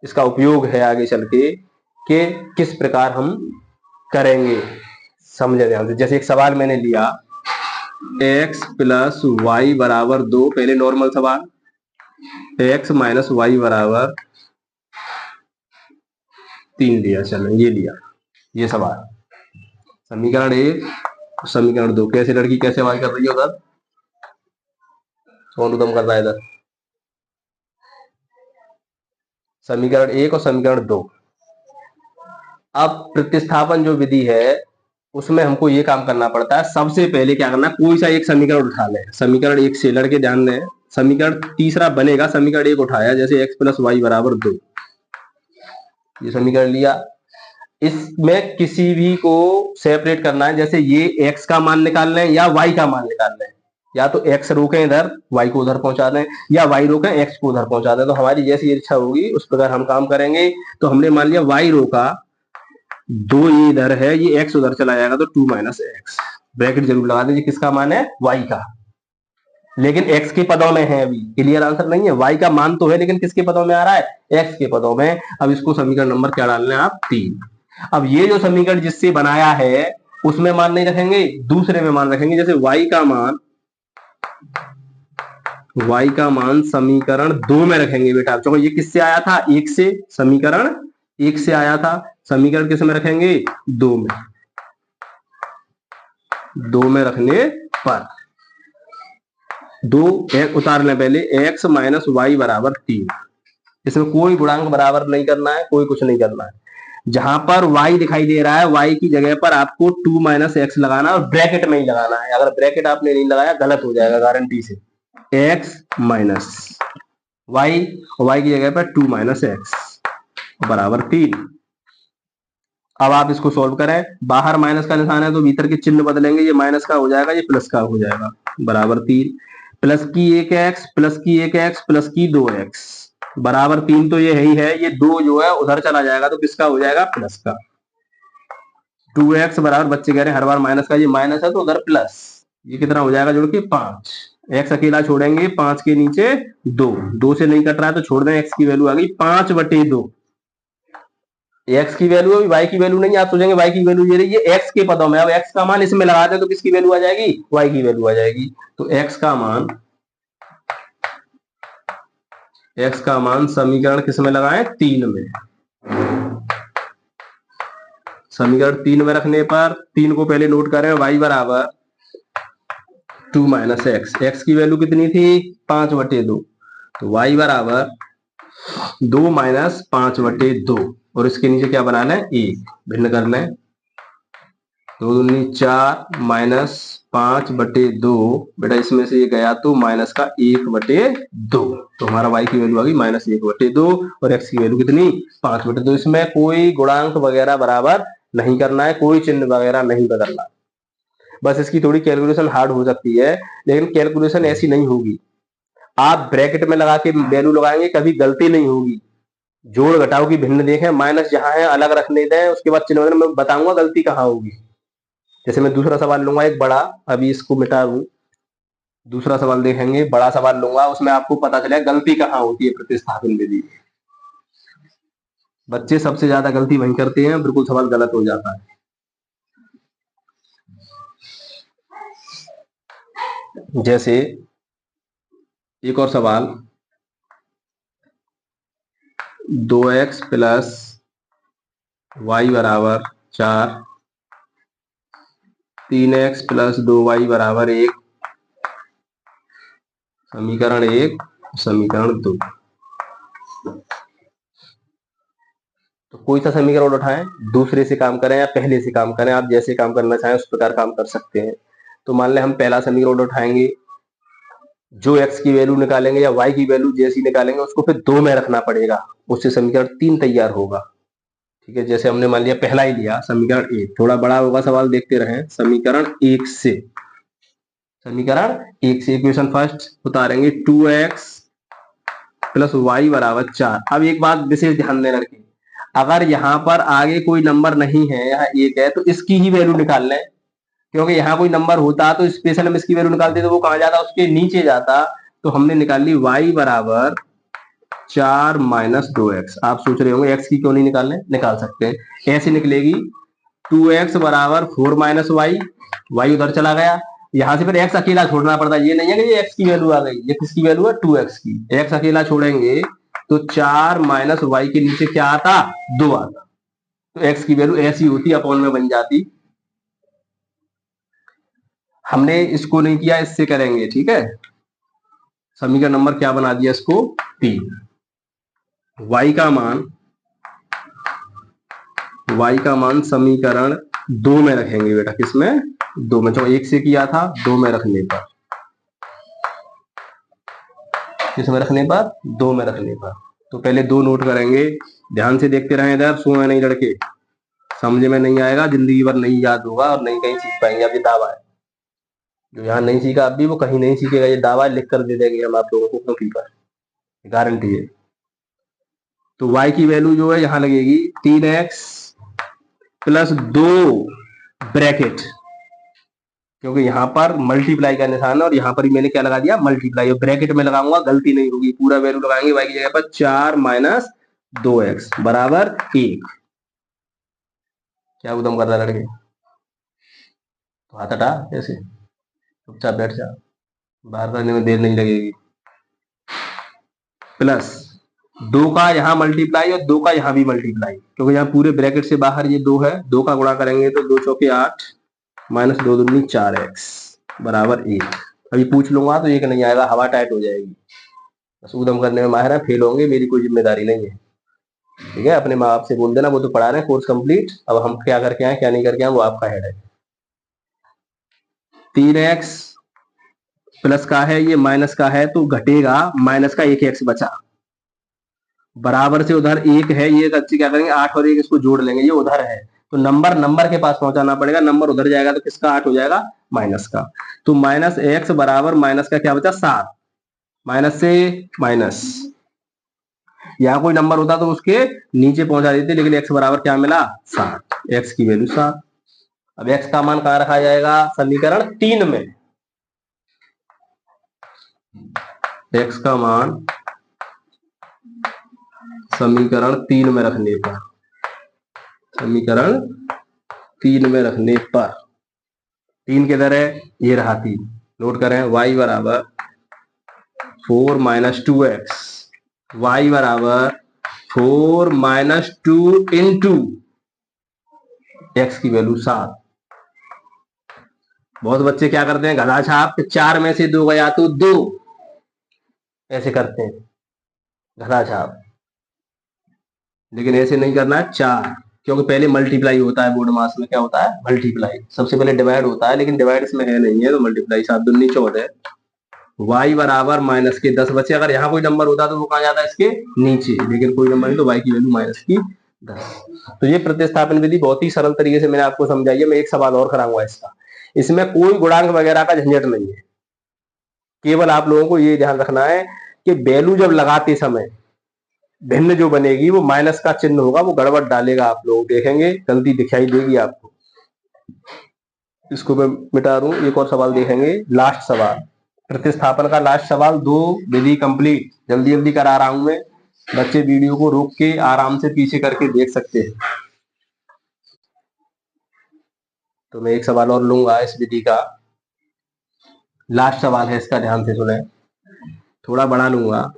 इसका उपयोग है आगे चल के कि किस प्रकार हम करेंगे, समझे ध्यान से। जैसे एक सवाल मैंने लिया x प्लस वाई बराबर 2, पहले नॉर्मल सवाल x माइनस वाई बराबर 3 लिया, चलो ये लिया ये सवाल। समीकरण 1 समीकरण 2 कैसे लड़की कैसे वाई कर रही है उधर कौन उदम कर रहा है इधर। समीकरण 1 और समीकरण 2। अब प्रतिस्थापन जो विधि है उसमें हमको ये काम करना पड़ता है, सबसे पहले क्या करना, कोई सा एक समीकरण उठा लें। समीकरण 1 से लड़के ध्यान दें, समीकरण तीसरा बनेगा, समीकरण 1 उठाया जैसे x प्लस वाई बराबर 2, ये समीकरण लिया। इसमें किसी भी को सेपरेट करना है, जैसे ये x का मान निकाल लें या y का मान निकाल लें, या तो x रोकें इधर y को उधर पहुंचा दें या y रोकें x को उधर पहुंचा दें। तो हमारी जैसी इच्छा होगी उस प्रकार हम काम करेंगे। तो हमने मान लिया y रोका, 2 ये इधर है, ये x उधर चला जाएगा तो 2 माइनस एक्स, ब्रैकेट जरूर लगा दीजिए, किसका मान है y का, लेकिन x के पदों में है, अभी क्लियर आंसर नहीं है। y का मान तो है लेकिन किसके पदों में आ रहा है x के पदों में। अब इसको समीकरण नंबर क्या डालना है आप 3। अब ये जो समीकरण जिससे बनाया है उसमें मान नहीं रखेंगे, दूसरे में मान रखेंगे। जैसे y का मान समीकरण 2 में रखेंगे बेटा, क्योंकि ये किससे आया था 1 से, समीकरण 1 से आया था, समीकरण किस में रखेंगे 2 में, 2 में रखने पर 2 उतार लें पहले, x माइनस वाई बराबर 3। इसमें कोई गुणांक बराबर नहीं करना है, कोई कुछ नहीं करना है। जहां पर y दिखाई दे रहा है y की जगह पर आपको 2 माइनस एक्स लगाना और ब्रैकेट में ही लगाना है। अगर ब्रैकेट आपने नहीं लगाया गलत हो जाएगा गारंटी से। x माइनस y और y की जगह पर 2 माइनस एक्स बराबर 3। अब आप इसको सॉल्व करें, बाहर माइनस का निशान है तो भीतर के चिन्ह बदलेंगे, ये माइनस का हो जाएगा ये प्लस का हो जाएगा बराबर 3। प्लस की 1x प्लस की 1x प्लस की 2x बराबर 3। तो ये यही है, ये 2 जो है उधर चला जाएगा तो किसका हो जाएगा प्लस का। 2x बराबर, बच्चे कह रहे हैं हर बार माइनस का, ये माइनस है तो उधर प्लस, ये कितना हो जाएगा जोड़ के 5। x अकेला छोड़ेंगे 5 के नीचे 2, 2 से नहीं कट रहा है तो छोड़ दें, x की वैल्यू आ गई 5/2। x की वैल्यू अभी y की वैल्यू नहीं, आप सोचेंगे y की वैल्यू ये रही है x के पदों में, अब x का मान इसमें लगा दें तो किसकी वैल्यू आ जाएगी y की वैल्यू आ जाएगी। तो x का मान समीकरण किस में लगाएं 3 में। समीकरण 3 में रखने पर 3 को पहले नोट करें, y बराबर 2 माइनस एक्स, एक्स की वैल्यू कितनी थी 5/2, तो y बराबर 2 माइनस 5/2 और इसके नीचे क्या बना लें 1, भिन्न कर लें, 2 दूनी 4 माइनस 5/2, बेटा इसमें से ये गया तो माइनस का 1/2, तो हमारा y की वैल्यू आ गई माइनस 1/2 और x की वैल्यू कितनी 5/2। इसमें कोई गुणांक वगैरह बराबर नहीं करना है, कोई चिन्ह वगैरह नहीं बदलना, बस इसकी थोड़ी कैलकुलेशन हार्ड हो सकती है, लेकिन कैलकुलेशन ऐसी नहीं होगी। आप ब्रैकेट में लगा के वैल्यू लगाएंगे कभी गलती नहीं होगी। जोड़ घटाव की भिन्न देखें, माइनस जहां है अलग रखने दें, उसके बाद चिन्ह मैं बताऊंगा गलती कहां होगी। जैसे मैं दूसरा सवाल लूंगा एक बड़ा, अभी इसको मिटा दूं, दूसरा सवाल देखेंगे, बड़ा सवाल लूंगा, उसमें आपको पता चलेगा गलती कहां होती है प्रतिस्थापन विधि। बच्चे सबसे ज्यादा गलती वहीं करते हैं, बिल्कुल सवाल गलत हो जाता है। जैसे एक और सवाल, 2x प्लस वाई बराबर 4, 3x प्लस 2y बराबर 1, समीकरण 1 समीकरण 2। तो कोई सा समीकरण उठाएं, दूसरे से काम करें या पहले से काम करें, आप जैसे काम करना चाहें उस प्रकार काम कर सकते हैं। तो मान लें हम पहला समीकरण उठाएंगे, जो x की वैल्यू निकालेंगे या y की वैल्यू जैसी निकालेंगे उसको फिर 2 में रखना पड़ेगा, उससे समीकरण 3 तैयार होगा। ठीक है, जैसे हमने मान लिया पहला ही लिया समीकरण 1, थोड़ा बड़ा होगा सवाल, देखते रहें। समीकरण 1 से इक्वेशन फर्स्ट उतारेंगे, 2x प्लस वाई बराबर 4। अब एक बात विशेष ध्यान देना रखें, अगर यहाँ पर आगे कोई नंबर नहीं है, यहाँ 1 है, तो इसकी ही वैल्यू निकाल लें, क्योंकि यहाँ कोई नंबर होता तो स्पेशल हम इसकी वैल्यू निकालते तो वो कहाँ जाता उसके नीचे जाता। तो हमने निकाल ली y बराबर 4 माइनस 2x। आप सोच रहे होंगे x की क्यों नहीं निकालने, निकाल सकते हैं, ऐसे निकलेगी 2x बराबर 4 माइनस वाई, वाई उधर चला गया, यहां से फिर x अकेला छोड़ना पड़ता है, ये नहीं है कि ये x की वैल्यू आ गई, ये किसकी वैल्यू है 2x की, x अकेला छोड़ेंगे तो 4 माइनस वाई के नीचे क्या आता 2 आता, तो x की वैल्यू ऐसी होती अपॉन में बन जाती। हमने इसको नहीं किया, इससे करेंगे, ठीक है। समीकरण नंबर क्या बना दिया इसको 3। y का मान समीकरण 2 में रखेंगे बेटा, किसमें 2 में, जो 1 से किया था 2 में रखने पर, किसमें रखने पर 2 में रखने पर। तो पहले 2 नोट करेंगे, ध्यान से देखते रहें इधर, सोए नहीं लड़के, समझ में नहीं आएगा जिंदगी भर नहीं याद होगा और नहीं कहीं सीख पाएंगे। अब ये दावा है, जो यहाँ नहीं सीखा अभी वो कहीं नहीं सीखेगा, ये दावा लिख कर दे देंगे हम आप लोगों को कॉपी पर, गारंटी है। तो y की वैल्यू जो है यहां लगेगी 3x प्लस 2 ब्रैकेट, क्योंकि यहां पर मल्टीप्लाई का निशान है और यहां पर भी मैंने क्या लगा दिया मल्टीप्लाई, और ब्रैकेट में लगाऊंगा गलती नहीं होगी, पूरा वैल्यू लगाएंगे y की जगह पर 4 माइनस 2x बराबर 1। क्या उदम कर रहा है लड़के, तो हाथ हटा, ऐसे चुपचाप बैठ जा, बाहर करने में देर नहीं लगेगी। प्लस 2 का यहाँ मल्टीप्लाई और 2 का यहाँ भी मल्टीप्लाई, क्योंकि यहाँ पूरे ब्रैकेट से बाहर ये 2 है, 2 का गुणा करेंगे तो 2 चौके 8 माइनस 2 दूनी 4x बराबर 1। अभी पूछ लूंगा तो 1 नहीं आएगा, हवा टाइट हो जाएगी, बस उदम करने में माहिर है, फेल होंगे, मेरी कोई जिम्मेदारी नहीं है। ठीक है, अपने माँ बाप से बोल देना, वो तो पढ़ा रहे हैं कोर्स कंप्लीट। अब हम क्या करके आए क्या नहीं करके आए वो आपका हेड है। 3x प्लस का है, ये माइनस का है तो घटेगा, माइनस का 1x बचा, बराबर से उधर 1 है, ये बच्चे क्या करेंगे 8 और 1 इसको जोड़ लेंगे, ये उधर है तो नंबर नंबर के पास पहुंचाना पड़ेगा, नंबर उधर जाएगा तो किसका 8 हो जाएगा, माइनस का। तो माइनस एक्स बराबर माइनस का क्या बचा 7, माइनस से माइनस, यहाँ कोई नंबर होता तो उसके नीचे पहुंचा देते, लेकिन एक्स बराबर क्या मिला 7, एक्स की वैल्यू 7। अब एक्स का मान कहां रखा जाएगा, समीकरण 3 में। एक्स का मान समीकरण 3 में रखने पर, समीकरण 3 में रखने पर 3 किधर है, ये रहा 3, नोट करें, y बराबर 4 माइनस 2x, y बराबर 4 माइनस 2 इंटू एक्स की वैल्यू 7। बहुत बच्चे क्या करते हैं गधा छाप, 4 में से 2 गया तो 2, ऐसे करते हैं गधा छाप, लेकिन ऐसे नहीं करना है 4, क्योंकि पहले मल्टीप्लाई होता है, बोर्ड मास में क्या होता है मल्टीप्लाई, सबसे पहले डिवाइड होता है, लेकिन डिवाइड इसमें है नहीं है तो मल्टीप्लाई, 7 दूनी 14, y बराबर माइनस के 10 बचे, अगर यहाँ कोई नंबर होता तो वो कहाँ जाता है इसके नीचे, लेकिन कोई नंबर नहीं तो y की वैल्यू माइनस की 10। तो ये प्रतिस्थापन विधि बहुत ही सरल तरीके से मैंने आपको समझाई है। मैं एक सवाल और कराऊंगा इसका, इसमें कोई गुणांक वगैरह का झंझट नहीं है, केवल आप लोगों को ये ध्यान रखना है कि वैल्यू जब लगाते समय भिन्न जो बनेगी वो माइनस का चिन्ह होगा, वो गड़बड़ डालेगा, आप लोग देखेंगे गलती दिखाई देगी आपको। इसको मैं मिटा दूं, एक और सवाल देखेंगे, लास्ट सवाल प्रतिस्थापन का, लास्ट सवाल, 2 विधि कंप्लीट, जल्दी जल्दी करा रहा हूं मैं, बच्चे वीडियो को रोक के आराम से पीछे करके देख सकते हैं। तो मैं एक सवाल और लूंगा इस विधि का, लास्ट सवाल है इसका, ध्यान से सुने, थोड़ा बड़ा लूंगा,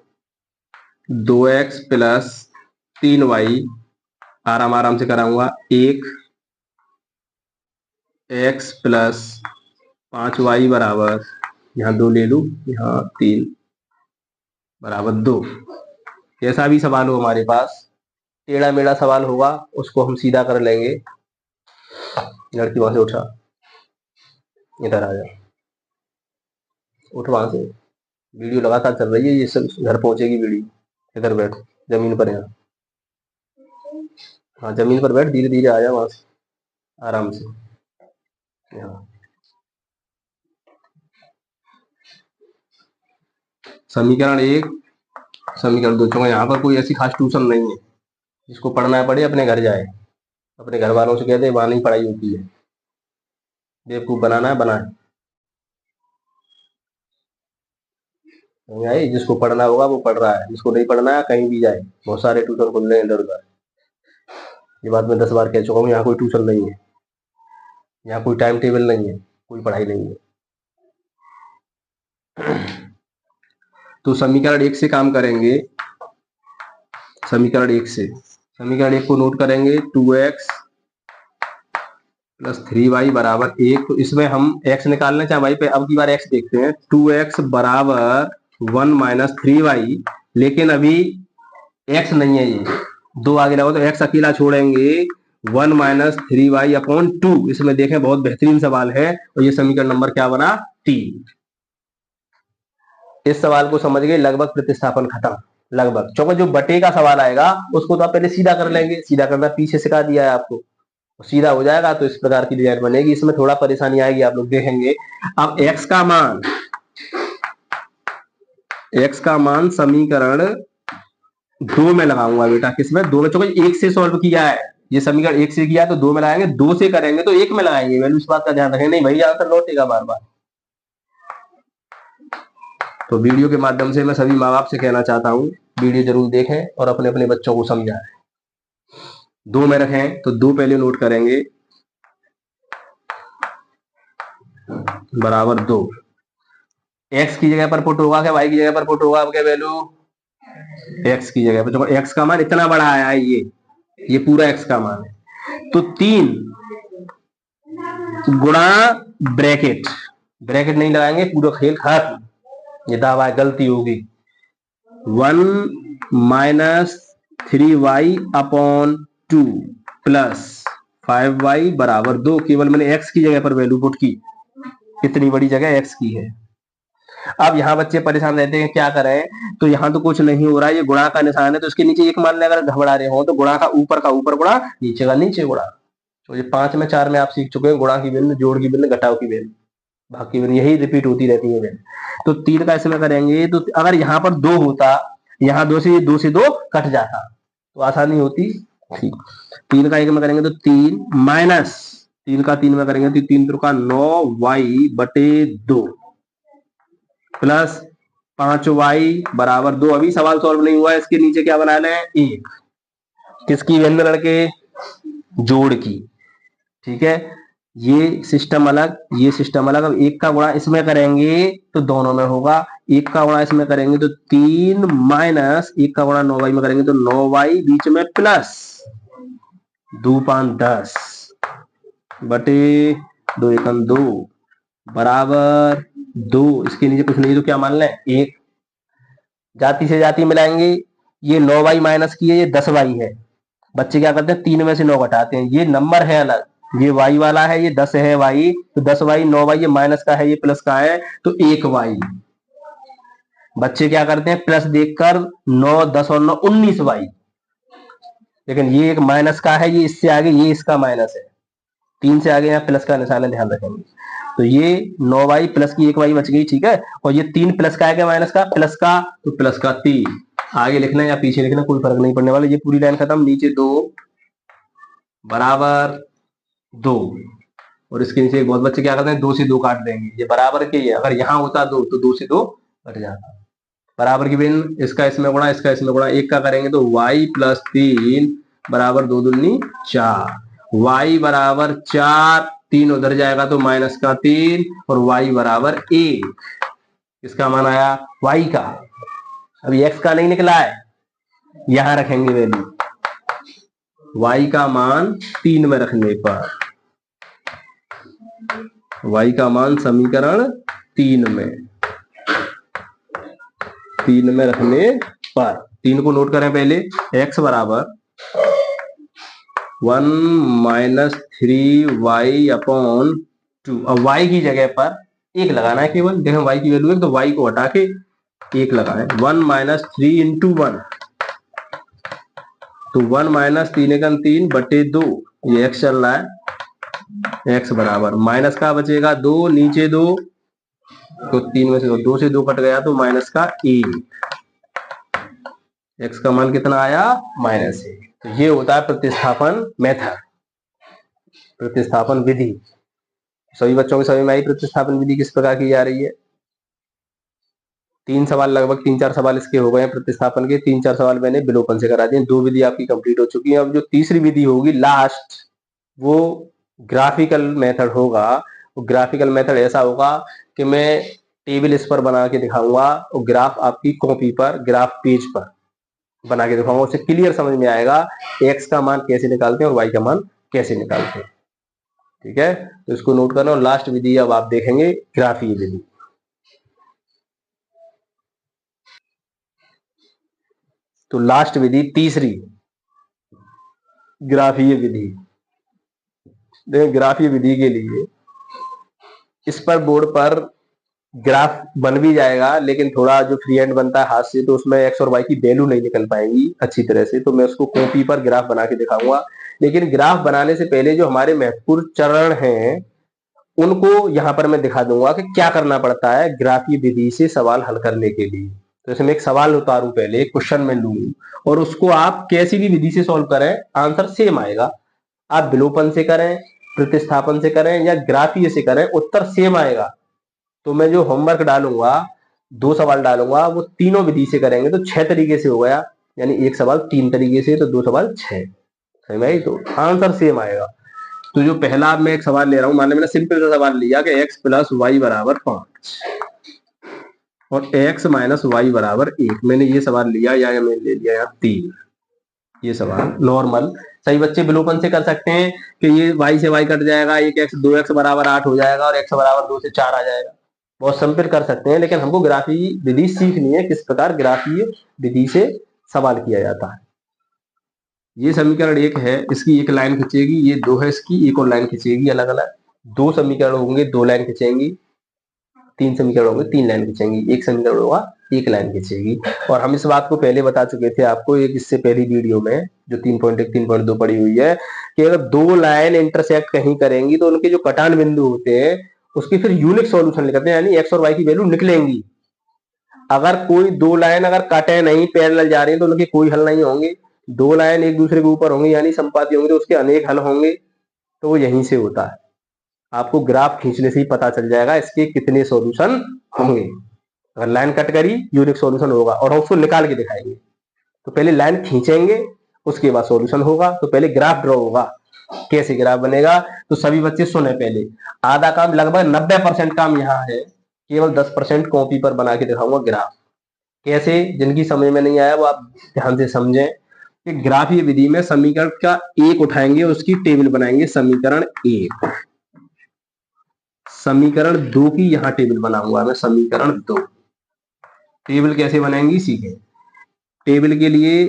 2x प्लस 3y, आराम आराम से कराऊंगा, 1x प्लस 5y बराबर, यहाँ 2 ले लू, यहाँ 3 बराबर 2। जैसा भी सवाल हो हमारे पास, टेढ़ा मेढ़ा सवाल होगा उसको हम सीधा कर लेंगे। लड़की वहां से उठा, इधर आ जा, उठ वहां से, वीडियो लगातार चल रही है, ये सब घर पहुंचेगी वीडियो, इधर बैठ जमीन पर, यहाँ, हाँ जमीन पर बैठ, धीरे धीरे आ जा वहां से, आराम से, यहाँ समीकरण 1 समीकरण 2, चूंकि यहाँ पर कोई ऐसी खास ट्यूशन नहीं है, जिसको पढ़ना पड़े अपने घर जाए, अपने घर वालों से कहते वहां नहीं पढ़ाई होती है, बेवकूफ बनाना है बनाए, आई, जिसको पढ़ना होगा वो पढ़ रहा है, जिसको नहीं पढ़ना है कहीं भी जाए, बहुत सारे ट्यूशन खुल रहे हैं इधर उधर, ये बात मैं 10 बार कह चुका हूँ, यहाँ कोई ट्यूशन नहीं है, यहाँ कोई टाइम टेबल नहीं है, कोई पढ़ाई नहीं है। तो समीकरण 1 से काम करेंगे, समीकरण 1 से, समीकरण 1 को नोट करेंगे, 2x प्लस 3y बराबर 1, तो इसमें हम x निकालना चाहे y पे, अब की बार x देखते हैं, 2x बराबर 1 माइनस 3y, लेकिन अभी x नहीं है, ये 2 आगे लगा तो x अकेला छोड़ेंगे, 1 माइनस 3y अपॉन 2, इसमें देखें बहुत बेहतरीन सवाल है, और ये समीकरण नंबर क्या बना 3। इस सवाल को समझ गए, लगभग प्रतिस्थापन खत्म, लगभग, क्योंकि जो बटे का सवाल आएगा उसको तो आप पहले सीधा कर लेंगे, सीधा करना पीछे सिखा दिया है आपको, सीधा हो जाएगा तो इस प्रकार की डिजाइन बनेगी, इसमें थोड़ा परेशानी आएगी, आप लोग देखेंगे। अब x का मान समीकरण 2 में लगाऊंगा बेटा, किसमें 2 में, चूंकि 1 से सॉल्व किया है, ये समीकरण 1 से किया है तो 2 में लगाएंगे, 2 से करेंगे तो 1 में लगाएंगे, वैल्यू इस बात का ध्यान रखें, नहीं भाई आंसर लौटेगा बार बार। तो वीडियो के माध्यम से मैं सभी माँ बाप से कहना चाहता हूँ, वीडियो जरूर देखें और अपने अपने बच्चों को समझाएं। 2 में रखें तो 2 पहले नोट करेंगे, बराबर 2, x की जगह पर पुट होगा क्या, y की जगह पर पुट होगा, अब क्या वैल्यू x की जगह पर, तो x का मान इतना बड़ा आया है, ये पूरा x का मान है, तो 3 गुणा ब्रैकेट, ब्रैकेट नहीं लगाएंगे, पूरा खेल खत्म, ये दावा गलती होगी, 1 माइनस 3y/2 प्लस 5y बराबर 2। केवल मैंने x की जगह पर वैल्यू पुट की, इतनी बड़ी जगह x की है। अब यहाँ बच्चे परेशान रहते हैं क्या करें, तो यहाँ तो कुछ नहीं हो रहा है, ये गुणा का निशान है तो इसके नीचे एक मान लें, अगर घबरा रहे हो तो गुणा का ऊपर गुणा, नीचे का नीचे गुणा। तो ये 5 में 4 में आप सीख चुके हैं, गुणा की भिन्न, जोड़ की भिन्न, घटाव की भिन्न, भाग की भिन्न, यही रिपीट होती रहती है भिन्न। तो 3 का इसमें करेंगे तो अगर यहाँ पर 2 होता, यहाँ 2 से 2 कट जाता तो आसानी होती। ठीक, 3 का 1 में करेंगे तो 3 माइनस 3 का 3 में करेंगे तो 3 का 9y/2 प्लस 5y बराबर 2। अभी सवाल सॉल्व नहीं हुआ है, इसके नीचे क्या बना लें, 1। किसकी भिन्न लड़के, जोड़ की। ठीक है, ये सिस्टम अलग, ये सिस्टम अलग। अब 1 का गुणा इसमें करेंगे तो दोनों में होगा, 1 का गुणा इसमें करेंगे तो 3 माइनस 1 का गुणा 9y में करेंगे तो 9y बीच में प्लस 2 5 10 बटे 2 1 2 बराबर 2। इसके नीचे कुछ नहीं तो क्या मान लें, 1। जाति से जाति मिलाएंगे, ये 9y माइनस की है, ये 10y है। बच्चे क्या करते हैं, 3 में से 9 घटाते हैं, ये नंबर है अलग, ये y वाला है, ये 10 है y, तो 10y 9y, ये माइनस का है, ये प्लस का है, तो 1y। बच्चे क्या करते हैं, प्लस देखकर 9 10 और 9 19y, लेकिन ये एक माइनस का है, ये इससे आगे, ये इसका माइनस है, 3 से आगे यहाँ प्लस का निशान है, ध्यान रखेंगे। तो ये 9y प्लस की 1y बच गई, ठीक है। और ये 3 प्लस का है, माइनस का, प्लस का, तो प्लस का 3। आगे लिखना है या पीछे लिखना कोई फर्क नहीं पड़ने वाला। ये पूरी लाइन खत्म, नीचे 2 बराबर 2, और इसके नीचे बहुत बच्चे क्या करते हैं, 2 से 2 काट देंगे, ये बराबर के ही है, अगर यहाँ होता 2 तो 2 से 2 कट जाता। बराबर की भिन्न, इसका इसमें गुणा, इसका इसमें गुणा, 1 का करेंगे तो y प्लस 3 बराबर 2 दूनी 4, y बराबर 4, 3 उधर जाएगा तो माइनस का 3, और y बराबर 1। किसका मान आया, y का। अभी x का नहीं निकला है, यहां रखेंगे वैल्यू, y का मान 3 में रखने पर, y का मान समीकरण 3 में रखने पर, 3 को नोट करें पहले, x बराबर 1 माइनस 3y/2। अब y की जगह पर 1 लगाना है केवल, देखें y की वैल्यू 1, तो y को हटा के 1 लगाएं। 1 माइनस 3 इंटू 1, तो 1 माइनस 3 एकम 3 बटे 2, ये x चल रहा है, x बराबर माइनस का बचेगा 2, नीचे 2, तो 3 में से 2 से 2 कट गया तो माइनस का 1। x का मान कितना आया, -1। तो ये होता है प्रतिस्थापन मेथड, प्रतिस्थापन विधि। सभी बच्चों के समझ में आई प्रतिस्थापन विधि किस प्रकार की जा रही है। 3 सवाल, लगभग 3-4 सवाल इसके हो गए हैं प्रतिस्थापन के, 3-4 सवाल मैंने विलोपन से करा दिए, 2 विधि आपकी कंप्लीट हो चुकी है। अब जो तीसरी विधि होगी लास्ट, वो ग्राफिकल मेथड होगा। वो ग्राफिकल मेथड ऐसा होगा कि मैं टेबल इस पर बना के दिखाऊंगा, और ग्राफ आपकी कॉपी पर, ग्राफ पेज पर बना के दिखाऊंगा, उससे क्लियर समझ में आएगा x का मान कैसे निकालते हैं और y का मान कैसे निकालते हैं। ठीक है, तो इसको नोट करना। और लास्ट विधि अब आप देखेंगे ग्राफीय विधि। तो लास्ट विधि तीसरी, ग्राफीय विधि। देखिए ग्राफीय विधि के लिए इस पर बोर्ड पर ग्राफ बन भी जाएगा, लेकिन थोड़ा जो फ्री हैंड बनता है हाथ से, तो उसमें x और y की वैल्यू नहीं निकल पाएंगी अच्छी तरह से, तो मैं उसको कॉपी पर ग्राफ बना के दिखाऊंगा। लेकिन ग्राफ बनाने से पहले जो हमारे महत्वपूर्ण चरण हैं, उनको यहाँ पर मैं दिखा दूंगा कि क्या करना पड़ता है ग्राफीय विधि से सवाल हल करने के लिए। तो इसमें एक सवाल उतारू, पहले एक क्वेश्चन में लूं, और उसको आप कैसी भी विधि से सॉल्व करें, आंसर सेम आएगा। आप विलोपन से करें, प्रतिस्थापन से करें, या ग्राफीय से करें, उत्तर सेम आएगा। तो मैं जो होमवर्क डालूंगा, 2 सवाल डालूंगा, वो तीनों विधि से करेंगे तो 6 तरीके से हो गया, यानी एक सवाल 3 तरीके से, तो 2 सवाल 6, समझ में आई, तो आंसर सेम आएगा। तो जो पहला मैं एक सवाल ले रहा हूं, मान लो मैंने सिंपल सा सवाल लिया कि x प्लस वाई बराबर 5 और x माइनस वाई बराबर 1, मैंने ये सवाल लिया, या मैंने ले लिया यहाँ 3, ये सवाल नॉर्मल। सही बच्चे विलोपन से कर सकते हैं कि ये y से y कट जाएगा, 1x 2x बराबर 8 हो जाएगा, और x बराबर 2 से 4 आ जाएगा, बहुत सिंपल कर सकते हैं। लेकिन हमको ग्राफीय विधि सीखनी है, किस प्रकार ग्राफीय विधि से सवाल किया जाता है। ये समीकरण एक है, इसकी एक लाइन खींचेगी, ये दो है, इसकी एक और लाइन खींचेगी अलग अलग। दो समीकरण होंगे, दो लाइन खींचेंगी। तीन समीकरण होंगे, तीन लाइन खींचेंगी। एक समीकरण होगा, एक लाइन खींचेगी। और हम इस बात को पहले बता चुके थे आपको एक इससे पहली वीडियो में, जो 3.1 3.2 पड़ी हुई है, कि अगर दो लाइन इंटरसेक्ट कहीं करेंगी तो उनके जो कटान बिंदु होते हैं उसकी फिर यूनिक सॉल्यूशन निकलते हैं, यानी एक्स और वाई की वैल्यू निकलेंगी। अगर कोई दो लाइन अगर कटे नहीं, पैरेलल जा रही है, तो उनके कोई हल नहीं होंगे। दो लाइन एक दूसरे के ऊपर होंगे यानी संपाती होंगे, तो उसके अनेक हल होंगे। तो वो यहीं से होता है। आपको ग्राफ खींचने से ही पता चल जाएगा इसके कितने सॉल्यूशन होंगे। अगर लाइन कट करी, यूनिक सॉल्यूशन होगा, और हम उसको निकाल के दिखाएंगे। तो पहले लाइन खींचेंगे, उसके बाद सॉल्यूशन होगा। तो पहले ग्राफ ड्रॉ होगा। कैसे ग्राफ बनेगा, तो सभी बच्चे सुने पहले। आधा काम, लगभग 90% काम यहाँ है, केवल 10% कॉपी पर बना के दिखाऊंगा ग्राफ। कैसे, जिनकी समझ में नहीं आया वो आप ध्यान से समझें कि ग्राफीय विधि में समीकरण का एक उठाएंगे, उसकी टेबल बनाएंगे। समीकरण एक, समीकरण दो की यहां टेबल बनाऊंगा मैं। समीकरण दो टेबल कैसे बनाएंगी सीखें। टेबल के लिए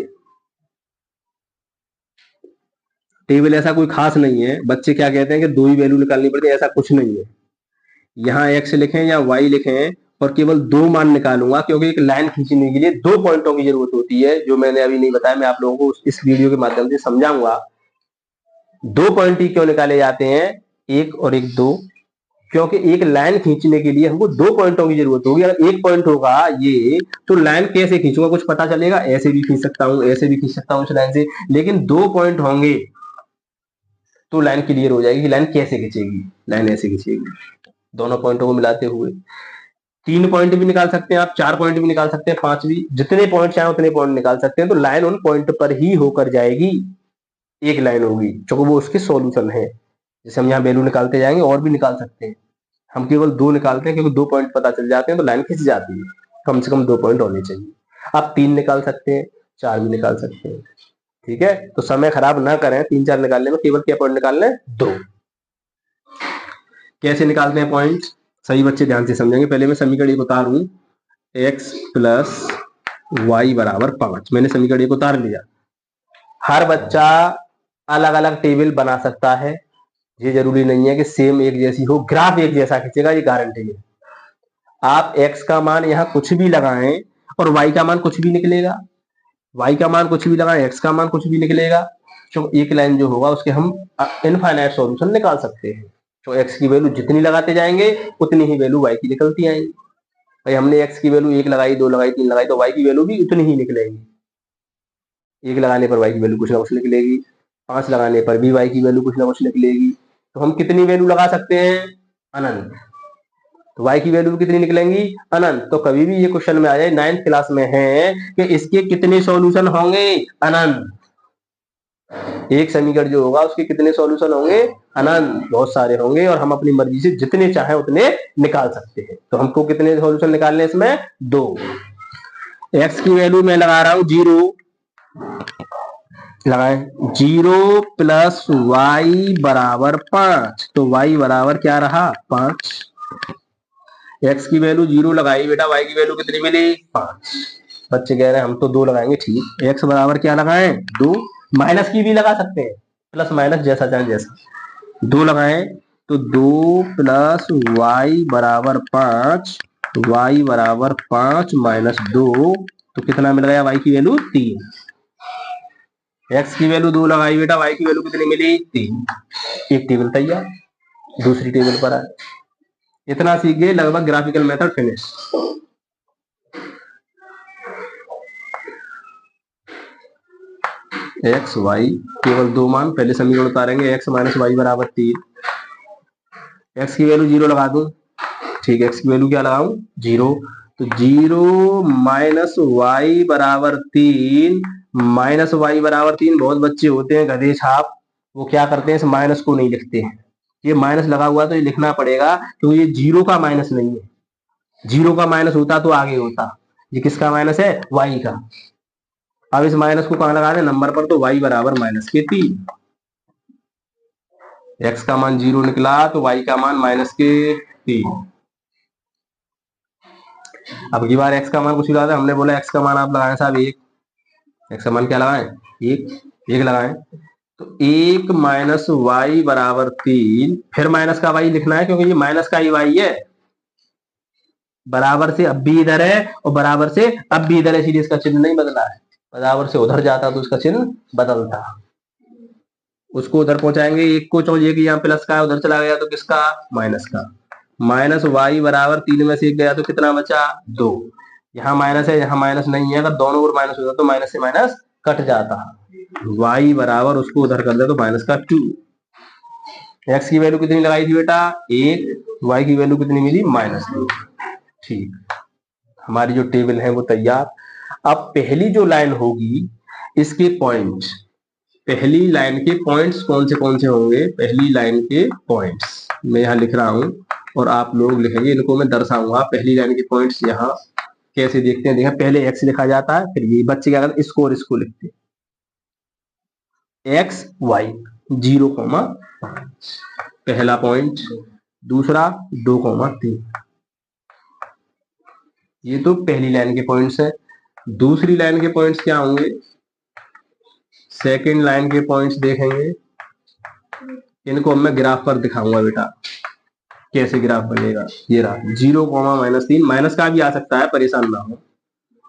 टेबल ऐसा कोई खास नहीं है। बच्चे क्या कहते हैं कि दो ही वैल्यू निकालनी पड़ती है, ऐसा कुछ नहीं है। यहाँ एक्स लिखें या वाई लिखें और केवल दो मान निकालूंगा, क्योंकि एक लाइन खींचने के लिए दो पॉइंटों की जरूरत होती है, जो मैंने अभी नहीं बताया। मैं आप लोगों को इस वीडियो के माध्यम से समझाऊंगा। दो पॉइंट ही क्यों निकाले जाते हैं, एक और एक दो, क्योंकि एक लाइन खींचने के लिए हमको दो पॉइंटों की जरूरत होगी। अगर एक पॉइंट होगा ये, तो लाइन कैसे खींचूंगा कुछ पता चलेगा। ऐसे भी खींच सकता हूँ, ऐसे भी खींच सकता हूँ इस लाइन से, लेकिन दो पॉइंट होंगे तो लाइन क्लियर हो जाएगी कि लाइन कैसे खींचेगी। लाइन ऐसे खींचेगी, दोनों पॉइंटों को मिलाते हुए। तीन पॉइंट भी निकाल सकते हैं आप, चार पॉइंट भी निकाल सकते हैं, पांच भी, जितने पॉइंट चाहे उतने पॉइंट निकाल सकते हैं। तो लाइन उन पॉइंट पर ही होकर जाएगी, एक लाइन होगी, क्योंकि वो उसके सॉल्यूशन है। जैसे हम यहाँ वैल्यू निकालते जाएंगे, और भी निकाल सकते हैं। हम केवल दो निकालते हैं, क्योंकि दो पॉइंट पता चल जाते हैं तो लाइन खिंच जाती है। कम से कम दो पॉइंट होने चाहिए। आप तीन निकाल सकते हैं, चार भी निकाल सकते हैं। ठीक है, तो समय खराब ना करें तीन चार निकालने में, केवल क्या पॉइंट निकालने हैं, दो। कैसे निकालते हैं पॉइंट, सही बच्चे ध्यान से समझेंगे। पहले मैं समीकरण एक उतारूं, एक्स प्लस वाई बराबर 5। मैंने समीकरण एक उतार लिया। हर बच्चा अलग अलग टेबल बना सकता है, ये जरूरी नहीं है कि सेम एक जैसी हो। ग्राफ एक जैसा खींचेगा, ये गारंटी है। आप x का मान यहाँ कुछ भी लगाएं और y का मान कुछ भी निकलेगा। y का मान कुछ भी लगाएं, x का मान कुछ भी निकलेगा। तो एक लाइन जो होगा उसके हम इनफाइनाइट सॉल्यूशन निकाल सकते हैं। तो x की वैल्यू जितनी लगाते जाएंगे उतनी ही वैल्यू y की निकलती आएंगी। भाई हमने x की वैल्यू एक लगाई, दो लगाई, तीन लगाई, तो y की वैल्यू भी उतनी ही निकलेगी। एक लगाने पर y की वैल्यू कुछ ना कुछ निकलेगी, पांच लगाने पर भी y की वैल्यू कुछ ना कुछ निकलेगी। तो हम कितनी वैल्यू लगा सकते हैं, अनंत। तो y की वैल्यू कितनी निकलेंगी, अनंत। तो कभी भी ये क्वेश्चन में आ जाए, 9th क्लास में है, कि इसके कितने सॉल्यूशन होंगे, अनंत। एक समीकरण जो होगा उसके कितने सॉल्यूशन होंगे, अनंत, बहुत सारे होंगे। और हम अपनी मर्जी से जितने चाहे उतने निकाल सकते हैं। तो हमको कितने सॉल्यूशन निकालने इसमें, दो। x की वैल्यू मैं लगा रहा हूं 0, लगाए 0 प्लस वाई बराबर 5। तो y बराबर क्या रहा, 5। x की वैल्यू 0 लगाई बेटा, y की वैल्यू कितनी मिली, 5। बच्चे कह रहे हैं हम तो 2 लगाएंगे, ठीक। x बराबर क्या लगाएं, 2। माइनस की भी लगा सकते हैं, प्लस माइनस जैसा चाहे जैसा। 2 लगाएं तो 2 प्लस वाई बराबर 5। y बराबर 5 माइनस 2, तो कितना मिल गया, y की वैल्यू 3। x की वैल्यू 2 लगाई बेटा, y की वैल्यू कितनी मिली, 3। एक टेबल तैयार, दूसरी टेबल पर आए। इतना सीख गए, लगभग graphical method finish. X y केवल दो मान, पहले समीकरण उतारेंगे, एक्स माइनस वाई बराबर 3। एक्स की वैल्यू 0 लगा दूं, ठीक है। एक्स की वैल्यू क्या लगाऊं, 0। तो 0 माइनस वाई बराबर 3, माइनस वाई बराबर 3। बहुत बच्चे होते हैं गधे छाप, वो क्या करते हैं, इस माइनस को नहीं लिखते हैं। ये माइनस लगा हुआ तो ये लिखना पड़ेगा, क्योंकि ये 0 का माइनस नहीं है। 0 का माइनस होता तो आगे होता। ये किसका माइनस है, वाई का। अब इस माइनस को कहां लगा दें, नंबर पर। तो y बराबर माइनस के 3। x का मान 0 निकला तो y का मान माइनस के 3। अब की बार x का मान कुछ लगा था, हमने बोला x का मान आप लगाएं साहब 1। x का मान क्या लगाएं, 1। 1 लगाएं तो 1 माइनस वाई बराबर 3, फिर माइनस का वाई लिखना है क्योंकि ये माइनस का ही वाई है, बराबर से अब भी इधर है और बराबर से अब भी इधर है, इसलिए इसका चिन्ह नहीं बदला है। बराबर से उधर जाता तो इसका चिन्ह बदलता, उसको उधर पहुंचाएंगे, एक को चौंक एक यहाँ प्लस का है, उधर चला गया तो किसका माइनस का। माइनस वाई बराबर 3 में से 1 गया तो कितना बचा 2, यहाँ माइनस है यहाँ माइनस नहीं है, अगर दोनों ओर माइनस होता तो माइनस से माइनस कट जाता, वाई बराबर उसको उधर कर दे तो माइनस का 2। एक्स की वैल्यू कितनी लगाई थी बेटा 1, वाई की वैल्यू कितनी मिली -2। ठीक, हमारी जो टेबल है वो तैयार। अब पहली जो लाइन होगी इसके पॉइंट्स, पहली लाइन के पॉइंट्स कौन से होंगे, पहली लाइन के पॉइंट्स मैं यहाँ लिख रहा हूं और आप लोग लिखेंगे, इनको मैं दर्शाऊंगा। पहली लाइन के पॉइंट्स यहाँ कैसे देखते हैं, देखा पहले एक्स लिखा जाता है, फिर ये बच्चे क्या करते हैं इसको और इसको लिखते हैं, एक्स वाई 0, पहला पॉइंट, दूसरा 2,3, ये तो पहली लाइन के पॉइंट्स है। दूसरी लाइन के पॉइंट्स क्या होंगे, सेकंड लाइन के पॉइंट्स देखेंगे, इनको मैं ग्राफ पर दिखाऊंगा बेटा कैसे ग्राफ बनेगा। ये रहा 0, -3, माइनस का भी आ सकता है, परेशान ना हो,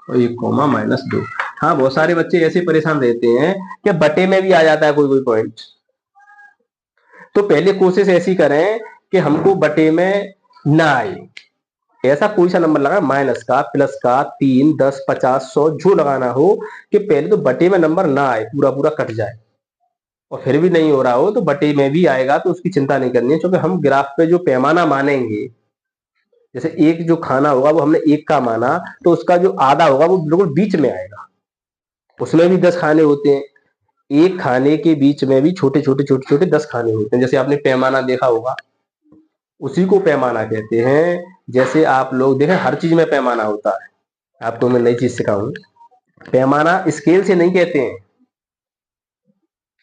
और 1, -2। हाँ बहुत सारे बच्चे ऐसे परेशान रहते हैं कि बटे में भी आ जाता है कोई कोई पॉइंट, तो पहले कोशिश ऐसी करें कि हमको बटे में ना आए, ऐसा कोई सा नंबर लगा माइनस का प्लस का 3, 10, 50, 100 जो लगाना हो कि पहले तो बटे में नंबर ना आए, पूरा पूरा कट जाए, और फिर भी नहीं हो रहा हो तो बटे में भी आएगा तो उसकी चिंता नहीं करनी है, क्योंकि हम ग्राफ पे जो पैमाना मानेंगे, जैसे एक जो खाना होगा वो हमने 1 का माना तो उसका जो आधा होगा वो बिल्कुल बीच में आएगा, उसमें भी 10 खाने होते हैं, एक खाने के बीच में भी छोटे छोटे 10 खाने होते हैं, जैसे आपने पैमाना देखा होगा, उसी को पैमाना कहते हैं। जैसे आप लोग देखें हर चीज में पैमाना होता है, आपको मैं नई चीज सिखाऊं, पैमाना स्केल से नहीं कहते हैं,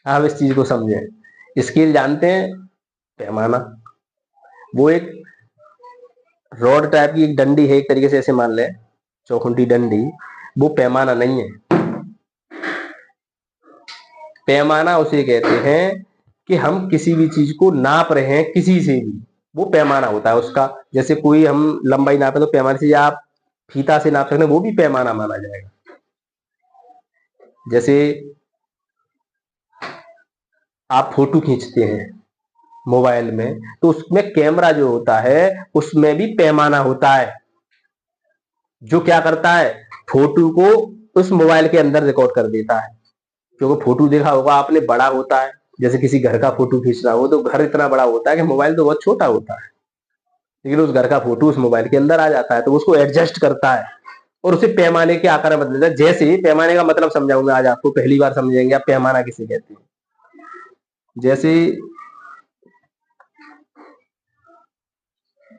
आप इस चीज को समझें। स्केल जानते हैं, पैमाना वो एक रॉड टाइप की एक डंडी है, एक तरीके से ऐसे मान ले, चौखुंटी डंडी, वो पैमाना नहीं है। पैमाना उसे कहते हैं कि हम किसी भी चीज को नाप रहे हैं किसी से भी, वो पैमाना होता है उसका। जैसे कोई हम लंबाई नापे तो पैमाने से, या आप फीता से नाप सकते हैं, वो भी पैमाना माना जाएगा। जैसे आप फोटो खींचते हैं मोबाइल में तो उसमें कैमरा जो होता है उसमें भी पैमाना होता है, जो क्या करता है फोटो को उस मोबाइल के अंदर रिकॉर्ड कर देता है, क्योंकि फोटो देखा होगा आपने बड़ा होता है, जैसे किसी घर का फोटो खींचना हो तो घर इतना बड़ा होता है कि मोबाइल तो बहुत छोटा होता है, लेकिन उस घर का फोटो उस मोबाइल के अंदर आ जाता है, तो उसको एडजस्ट करता है और उसे पैमाने के आकार में बदल देता है। जैसे पैमाने का मतलब समझाऊंगा आज आपको, पहली बार समझेंगे आप पैमाना किसे कहते हैं। जैसे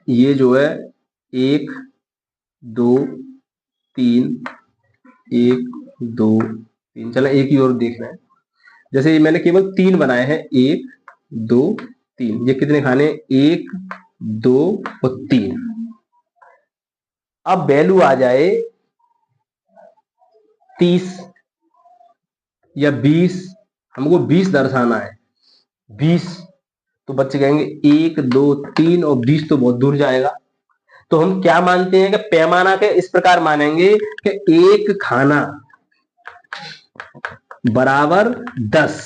ये जो है 1, 2, 3, 1, 2, 3, चलो एक ही और देखना है। जैसे ये मैंने केवल 3 बनाए हैं, 1, 2, 3, ये कितने खाने 1, 2 और 3। अब वैल्यू आ जाए 30 या 20, हमको 20 दर्शाना है, 20, तो बच्चे कहेंगे 1, 2, 3 और 20 तो बहुत दूर जाएगा, तो हम क्या मानते हैं कि पैमाना के इस प्रकार मानेंगे कि एक खाना बराबर 10,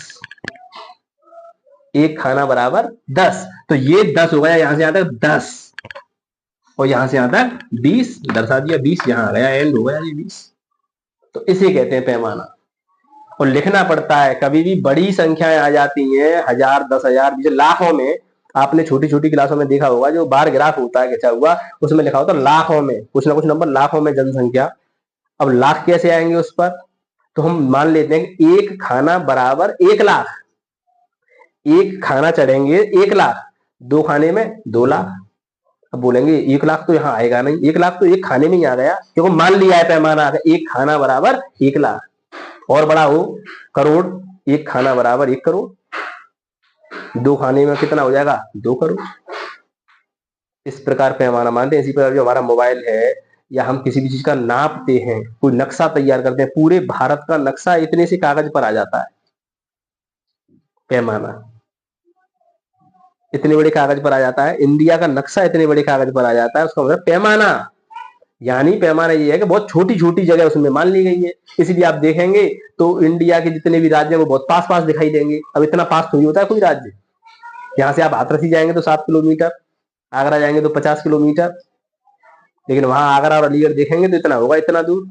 एक खाना बराबर 10, तो ये 10 हो गया, यहां से यहां तक 10 और यहां से यहां तक 20 दर्शा दिया, 20 यहां आ गया, एंड हो गया ये 20, तो इसे कहते हैं पैमाना। और लिखना पड़ता है, कभी भी बड़ी संख्याएं आ जाती हैं 1000, 10,000, लाखों में, आपने छोटी छोटी क्लासों में देखा होगा जो बार ग्राफ होता है खिंचा हुआ, उसमें लिखा होता है लाखों में, कुछ ना कुछ नंबर लाखों में जनसंख्या। अब लाख कैसे आएंगे उस पर, तो हम मान लेते हैं कि एक खाना बराबर 1 लाख, एक खाना चढ़ेंगे 1 लाख, 2 खाने में 2 लाख। अब बोलेंगे 1 लाख तो यहाँ आएगा नहीं, 1 लाख तो एक खाने में ही आ गया, क्योंकि मान लिया है पैमाना एक खाना बराबर 1 लाख, और बड़ा हो करोड़, एक खाना बराबर 1 करोड़, 2 खाने में कितना हो जाएगा 2 करोड़। इस प्रकार पैमाना मानते हैं। इसी प्रकार जो हमारा मोबाइल है, या हम किसी भी चीज का नापते हैं, कोई नक्शा तैयार करते हैं, पूरे भारत का नक्शा इतने से कागज पर आ जाता है, पैमाना इतने बड़े कागज पर आ जाता है, इंडिया का नक्शा इतने बड़े कागज पर आ जाता है, उसका मतलब पैमाना। यानी पैमाना ये है कि बहुत छोटी छोटी जगह उसमें मान ली गई है, इसलिए आप देखेंगे तो इंडिया के जितने भी राज्य हैं वो बहुत पास पास दिखाई देंगे। अब इतना पास थोड़ी होता है कोई राज्य। यहाँ से आप हाथरसी जाएंगे तो 7 किलोमीटर, आगरा जाएंगे तो 50 किलोमीटर, लेकिन वहां आगरा और अलीगढ़ देखेंगे तो इतना होगा, इतना दूर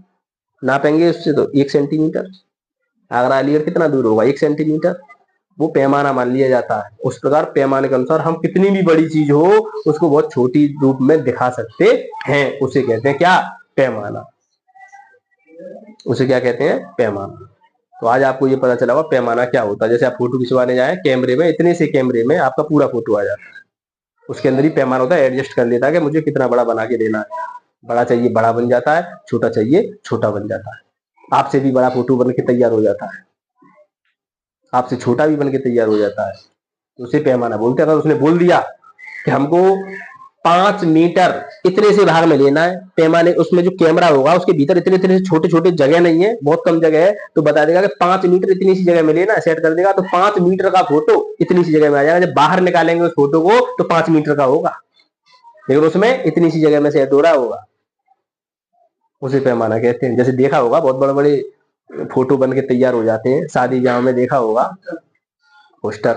नापेंगे उससे तो 1 सेंटीमीटर। आगरा अलीगढ़ कितना दूर होगा, 1 सेंटीमीटर। वो पैमाना मान लिया जाता है। उस प्रकार पैमाने के अनुसार हम कितनी भी बड़ी चीज हो उसको बहुत छोटी रूप में दिखा सकते हैं, उसे कहते हैं क्या, पैमाना। उसे क्या कहते हैं, पैमाना। तो आज आपको ये पता चला होगा पैमाना क्या होता है। जैसे आप फोटो खिंचवाने जाए कैमरे में, इतने से कैमरे में आपका पूरा फोटो आ जाता है, उसके अंदर ही पैमाना होता है, एडजस्ट कर लेता है कि मुझे कितना बड़ा बना के देना है। बड़ा चाहिए बड़ा बन जाता है, छोटा चाहिए छोटा बन जाता है। आपसे भी बड़ा फोटो बन के तैयार हो जाता है, आपसे छोटा भी बन के तैयार हो जाता है। तो उसे पैमाना बोलते हैं। अगर उसने बोल दिया कि हमको 5 मीटर इतने से भाग में लेना है, पैमाने उसमें जो कैमरा होगा उसके भीतर इतने इतने छोटे छोटे जगह नहीं है, बहुत कम जगह है, तो बता देगा कि 5 मीटर इतनी सी जगह में लेना है, सेट कर देगा तो 5 मीटर का फोटो इतनी सी जगह में आ जाएगा। जब बाहर निकालेंगे उस फोटो को तो 5 मीटर का होगा, लेकिन उसमें इतनी सी जगह में सेट हो रहा होगा। उसे पैमाना कहते हैं। जैसे देखा होगा बहुत बड़े बड़े फोटो बन के तैयार हो जाते हैं, शादी ब्याह में देखा होगा पोस्टर।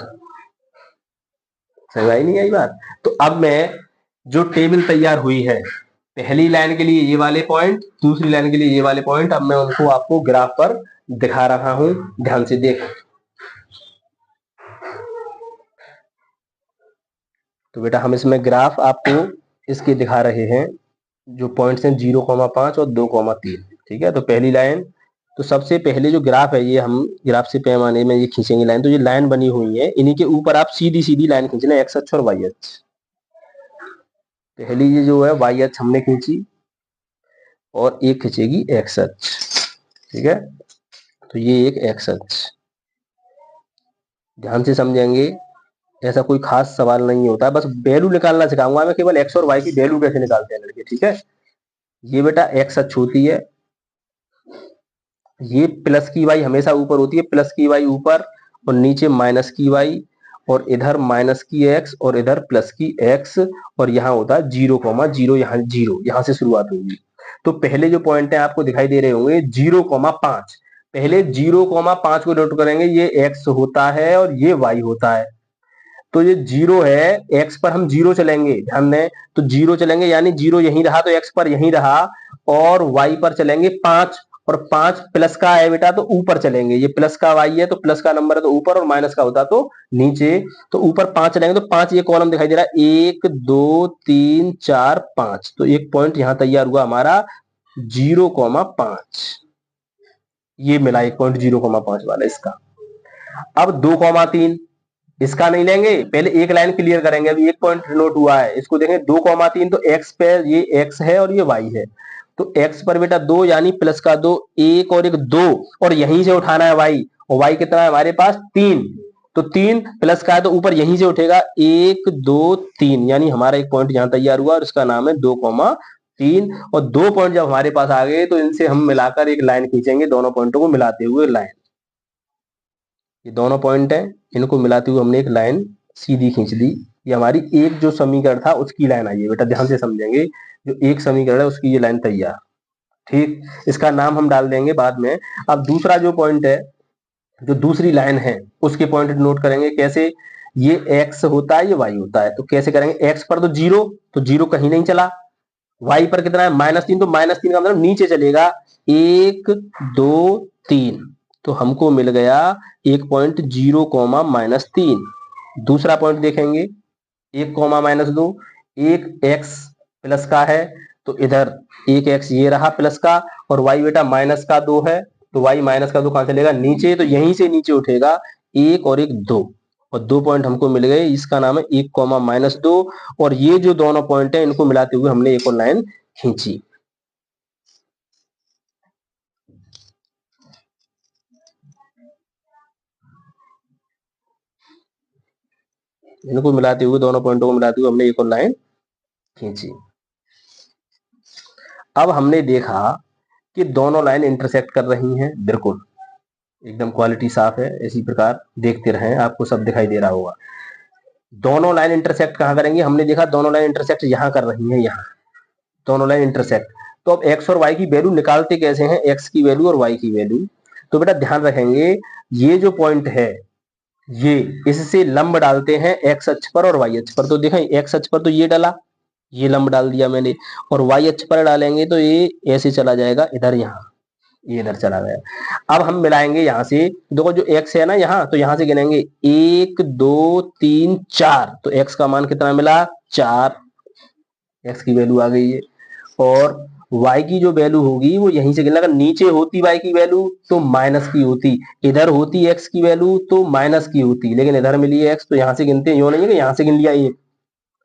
समझ आई नहीं आई बात। तो अब मैं जो टेबल तैयार हुई है, पहली लाइन के लिए ये वाले पॉइंट, दूसरी लाइन के लिए ये वाले पॉइंट, अब मैं उनको आपको ग्राफ पर दिखा रहा हूं, ध्यान से देख। तो बेटा हम इसमें ग्राफ आपको इसके दिखा रहे हैं, जो पॉइंट्स हैं 0,5 और 2,3। ठीक है। तो पहली लाइन, तो सबसे पहले जो ग्राफ है ये हम ग्राफ से पैमाने में ये खींचेंगे लाइन। तो ये लाइन बनी हुई है, इन्हीं के ऊपर आप सीधी सीधी लाइन खींचना, एक्स अक्ष और वाई अक्ष। पहली ये जो है वाई अक्ष हमने खींची और एक खींचेगी एक्स अक्ष। ठीक है। तो ये एक एक्स अक्ष, ध्यान से समझेंगे। ऐसा कोई खास सवाल नहीं होता, बस वैल्यू निकालना सिखाऊंगा मैं, केवल एक्स और वाई की वैल्यू कैसे निकालते हैं लड़के। ठीक है। ये बेटा एक्स अक्ष होती है, ये प्लस की वाई हमेशा ऊपर होती है, प्लस की वाई ऊपर और नीचे माइनस की वाई, और इधर माइनस की एक्स और इधर प्लस की एक्स, और यहाँ होता है 0,0, यहाँ 0, यहाँ से शुरुआत होगी। तो पहले जो पॉइंट है आपको दिखाई दे रहे होंगे 0,5। पहले 0,5 को नोट करेंगे, ये एक्स होता है और ये वाई होता है। तो ये 0 है, एक्स पर हम 0 चलेंगे, ध्यान दें। तो 0 चलेंगे यानी 0 यहीं रहा तो एक्स पर यहीं रहा, और वाई पर चलेंगे 5, और 5 प्लस का है बेटा तो ऊपर चलेंगे। ये प्लस का वाई है तो प्लस का नंबर है तो ऊपर, और माइनस का होता तो नीचे। तो ऊपर 5 चलेंगे तो 5 ये कॉलम दिखाई दे रहा है, 1 2 3 4 5। तो एक पॉइंट यहां तैयार हुआ हमारा 0,5। ये मिला एक पॉइंट 0,5 वाला इसका। अब 2,3 इसका नहीं लेंगे, पहले एक लाइन क्लियर करेंगे। अभी एक पॉइंट नोट हुआ है, इसको देखेंगे 2,3। तो एक्स पे ये एक्स है और ये वाई है, तो एक्स पर बेटा 2 यानी प्लस का 2, एक और एक 2, और यहीं से उठाना है वाई, और वाई कितना है हमारे पास 3। तो 3 प्लस का है तो ऊपर यहीं से उठेगा 1 2 3, यानी हमारा एक पॉइंट यहां तैयार हुआ और इसका नाम है 2,3। और 2 पॉइंट जब हमारे पास आ गए तो इनसे हम मिलाकर एक लाइन खींचेंगे, दोनों पॉइंटों को मिलाते हुए लाइन। ये दोनों पॉइंट है, इनको मिलाते हुए हमने एक लाइन सीधी खींच ली। ये हमारी एक जो समीकरण था उसकी लाइन आई है बेटा, ध्यान से समझेंगे। जो एक समीकरण है उसकी ये लाइन तैयार। ठीक, इसका नाम हम डाल देंगे बाद में। अब दूसरा जो पॉइंट है, जो दूसरी लाइन है, उसके पॉइंट नोट करेंगे कैसे। ये x होता है, ये y होता है, तो कैसे करेंगे। x पर तो 0, तो 0 कहीं नहीं चला। y पर कितना है -3, तो -3 का मतलब नीचे चलेगा 1 2 3। तो हमको मिल गया एक पॉइंट 0,-3। दूसरा पॉइंट देखेंगे 1,-2, एक x प्लस का है तो इधर एक x ये रहा प्लस का, और y बेटा माइनस का 2 है, तो y माइनस का 2 कहां चलेगा नीचे, तो यहीं से नीचे उठेगा 1 और 1 2, और 2 पॉइंट हमको मिल गए। इसका नाम है 1,-2। और ये जो दोनों पॉइंट है इनको मिलाते हुए हमने एक और लाइन खींची। इनको मिलाते हुए, दोनों पॉइंटों को मिलाते हुए हमने एक और लाइन खींची। अब हमने देखा कि दोनों लाइन इंटरसेक्ट कर रही हैं, बिल्कुल एकदम क्वालिटी साफ है। इसी प्रकार देखते रहें, आपको सब दिखाई दे रहा होगा। दोनों लाइन इंटरसेक्ट कहाँ करेंगे, हमने देखा दोनों लाइन इंटरसेक्ट यहाँ कर रही है, यहाँ दोनों लाइन इंटरसेक्ट। तो अब x और y की वैल्यू निकालते कैसे हैं, x की वैल्यू और y की वैल्यू। तो बेटा ध्यान रखेंगे, ये जो पॉइंट है ये, इससे लंब डालते हैं x अक्ष पर और y अक्ष पर। तो देखें x अक्ष पर तो ये डाला, ये लंब डाल दिया मैंने, और y अक्ष पर डालेंगे तो ये ऐसे चला जाएगा इधर, यहाँ ये इधर चला गया। अब हम मिलाएंगे यहाँ से, देखो जो x है ना यहाँ, तो यहाँ से गिनेंगे 1 2 3 4, तो x का मान कितना मिला 4, x की वैल्यू आ गई है। और y की जो वैल्यू होगी वो यहीं से गिनना, अगर नीचे होती y की वैल्यू तो माइनस की होती, इधर होती x की वैल्यू तो माइनस की होती, लेकिन इधर मिली है x तो यहाँ से गिनते हैं, यो नहीं है कि यहाँ से गिन लिया एक,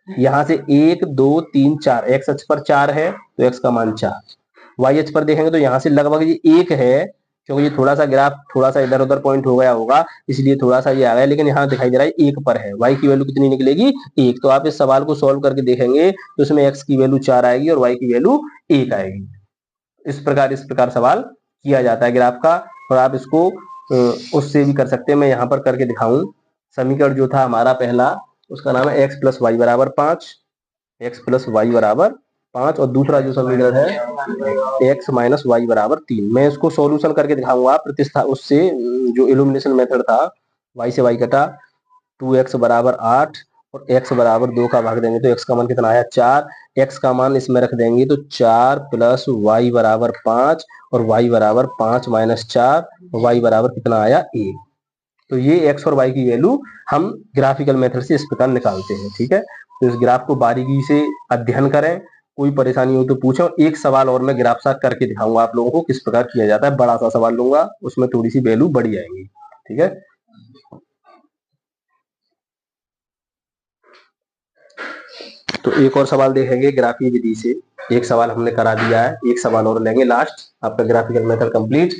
यहाँ से 1 2 3 4, x अक्ष पर 4 है तो x का मान 4, y अक्ष पर देखेंगे तो यहाँ से लगभग ये 1 है, क्योंकि ये थोड़ा सा ग्राफ थोड़ा सा इधर उधर पॉइंट हो गया होगा, इसलिए थोड़ा सा ये आ गया, लेकिन यहाँ दिखाई दे रहा है 1 पर है। y की वैल्यू कितनी निकलेगी 1। तो आप इस सवाल को सॉल्व करके देखेंगे तो इसमें x की वैल्यू 4 आएगी और y की वैल्यू 1 आएगी। इस प्रकार सवाल किया जाता है ग्राफ का, और आप इसको उससे भी कर सकते हैं। मैं यहाँ पर करके दिखाऊं। समीकरण जो था हमारा पहला, उसका नाम है x प्लस वाई बराबर 5, x प्लस वाई बराबर 5, और दूसरा जो समीकरण है x माइनस वाई बराबर 3। मैं इसको सॉल्यूशन करके दिखाऊंगा प्रतिस्था उससे, जो इल्यूमिनेशन मेथड था, y से y कटा, 2x बराबर 8 और x बराबर 2 का भाग देंगे तो x का मान कितना आया 4, x का मान इसमें रख देंगे तो 4 प्लस वाई बराबर 5, और y बराबर 5 माइनस 4, y बराबर कितना आया 1। तो ये x और y की वैल्यू हम ग्राफिकल मेथड से इस प्रकार निकालते हैं। ठीक है, तो इस ग्राफ को बारीकी से अध्ययन करें, कोई परेशानी हो तो पूछो। एक सवाल और मैं ग्राफ साथ करके दिखाऊंगा आप लोगों को किस प्रकार किया जाता है, बड़ा सा सवाल लूंगा, उसमें थोड़ी सी वैल्यू बढ़ी आएंगी। ठीक है, तो एक और सवाल देखेंगे ग्राफीय विधि से। एक सवाल हमने करा दिया है, एक सवाल और लेंगे लास्ट, आपका ग्राफिकल मेथड कंप्लीट।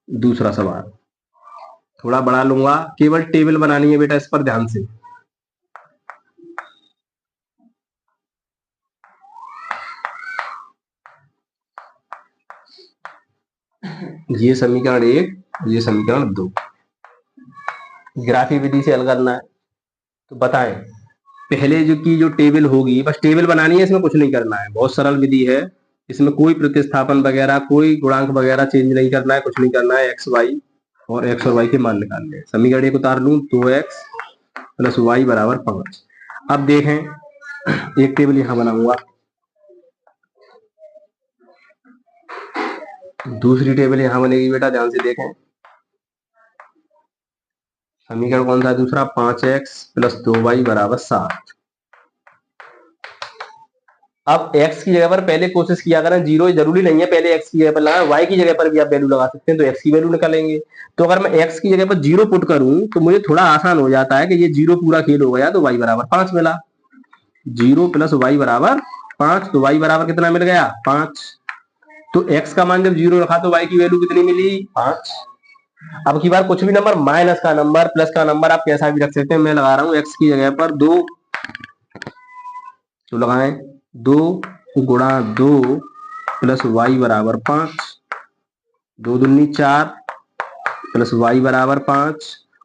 दूसरा सवाल थोड़ा बड़ा लूंगा, केवल टेबल बनानी है बेटा, इस पर ध्यान से। ये समीकरण 1, ये समीकरण 2, ग्राफीय विधि से हल करना है। तो बताएं, पहले जो टेबल होगी, बस टेबल बनानी है, इसमें कुछ नहीं करना है, बहुत सरल विधि है, इसमें कोई प्रतिस्थापन वगैरह, कोई गुणांक वगैरह चेंज नहीं करना है, कुछ नहीं करना है। एक्स वाई और एक्स और वाई के मान निकालने हैं। समीकरण एक उतार लूं, 2x प्लस वाई बराबर 5। अब देखें, एक टेबल यहां बनाऊंगा, दूसरी टेबल यहां बनेगी बेटा, ध्यान से देखें। समीकरण कौन सा है दूसरा, 5x प्लस 2y बराबर 7। अब x की जगह पर पहले कोशिश किया करें, जीरो जरूरी नहीं है पहले x की जगह पर लगाएं, y की जगह पर भी आप वैल्यू लगा सकते हैं, तो x की वैल्यू निकालेंगे। तो अगर मैं x की जगह पर जीरो पुट करूं तो मुझे थोड़ा आसान हो जाता है कि ये जीरो पूरा खेल हो गया, तो y बराबर 5 मिला, 0 प्लस वाई बराबर 5, तो y बराबर कितना मिल गया 5। तो x का मान जब 0 रखा तो y की वैल्यू कितनी मिली 5। अब की बार कुछ भी नंबर, माइनस का नंबर, प्लस का नंबर, आप कैसा भी रख सकते हैं। मैं लगा रहा हूं x की जगह पर 2, तो लगाएं 2 गुणा 2 प्लस वाई बराबर 5, 2 दूनी 4 प्लस वाई बराबर 5,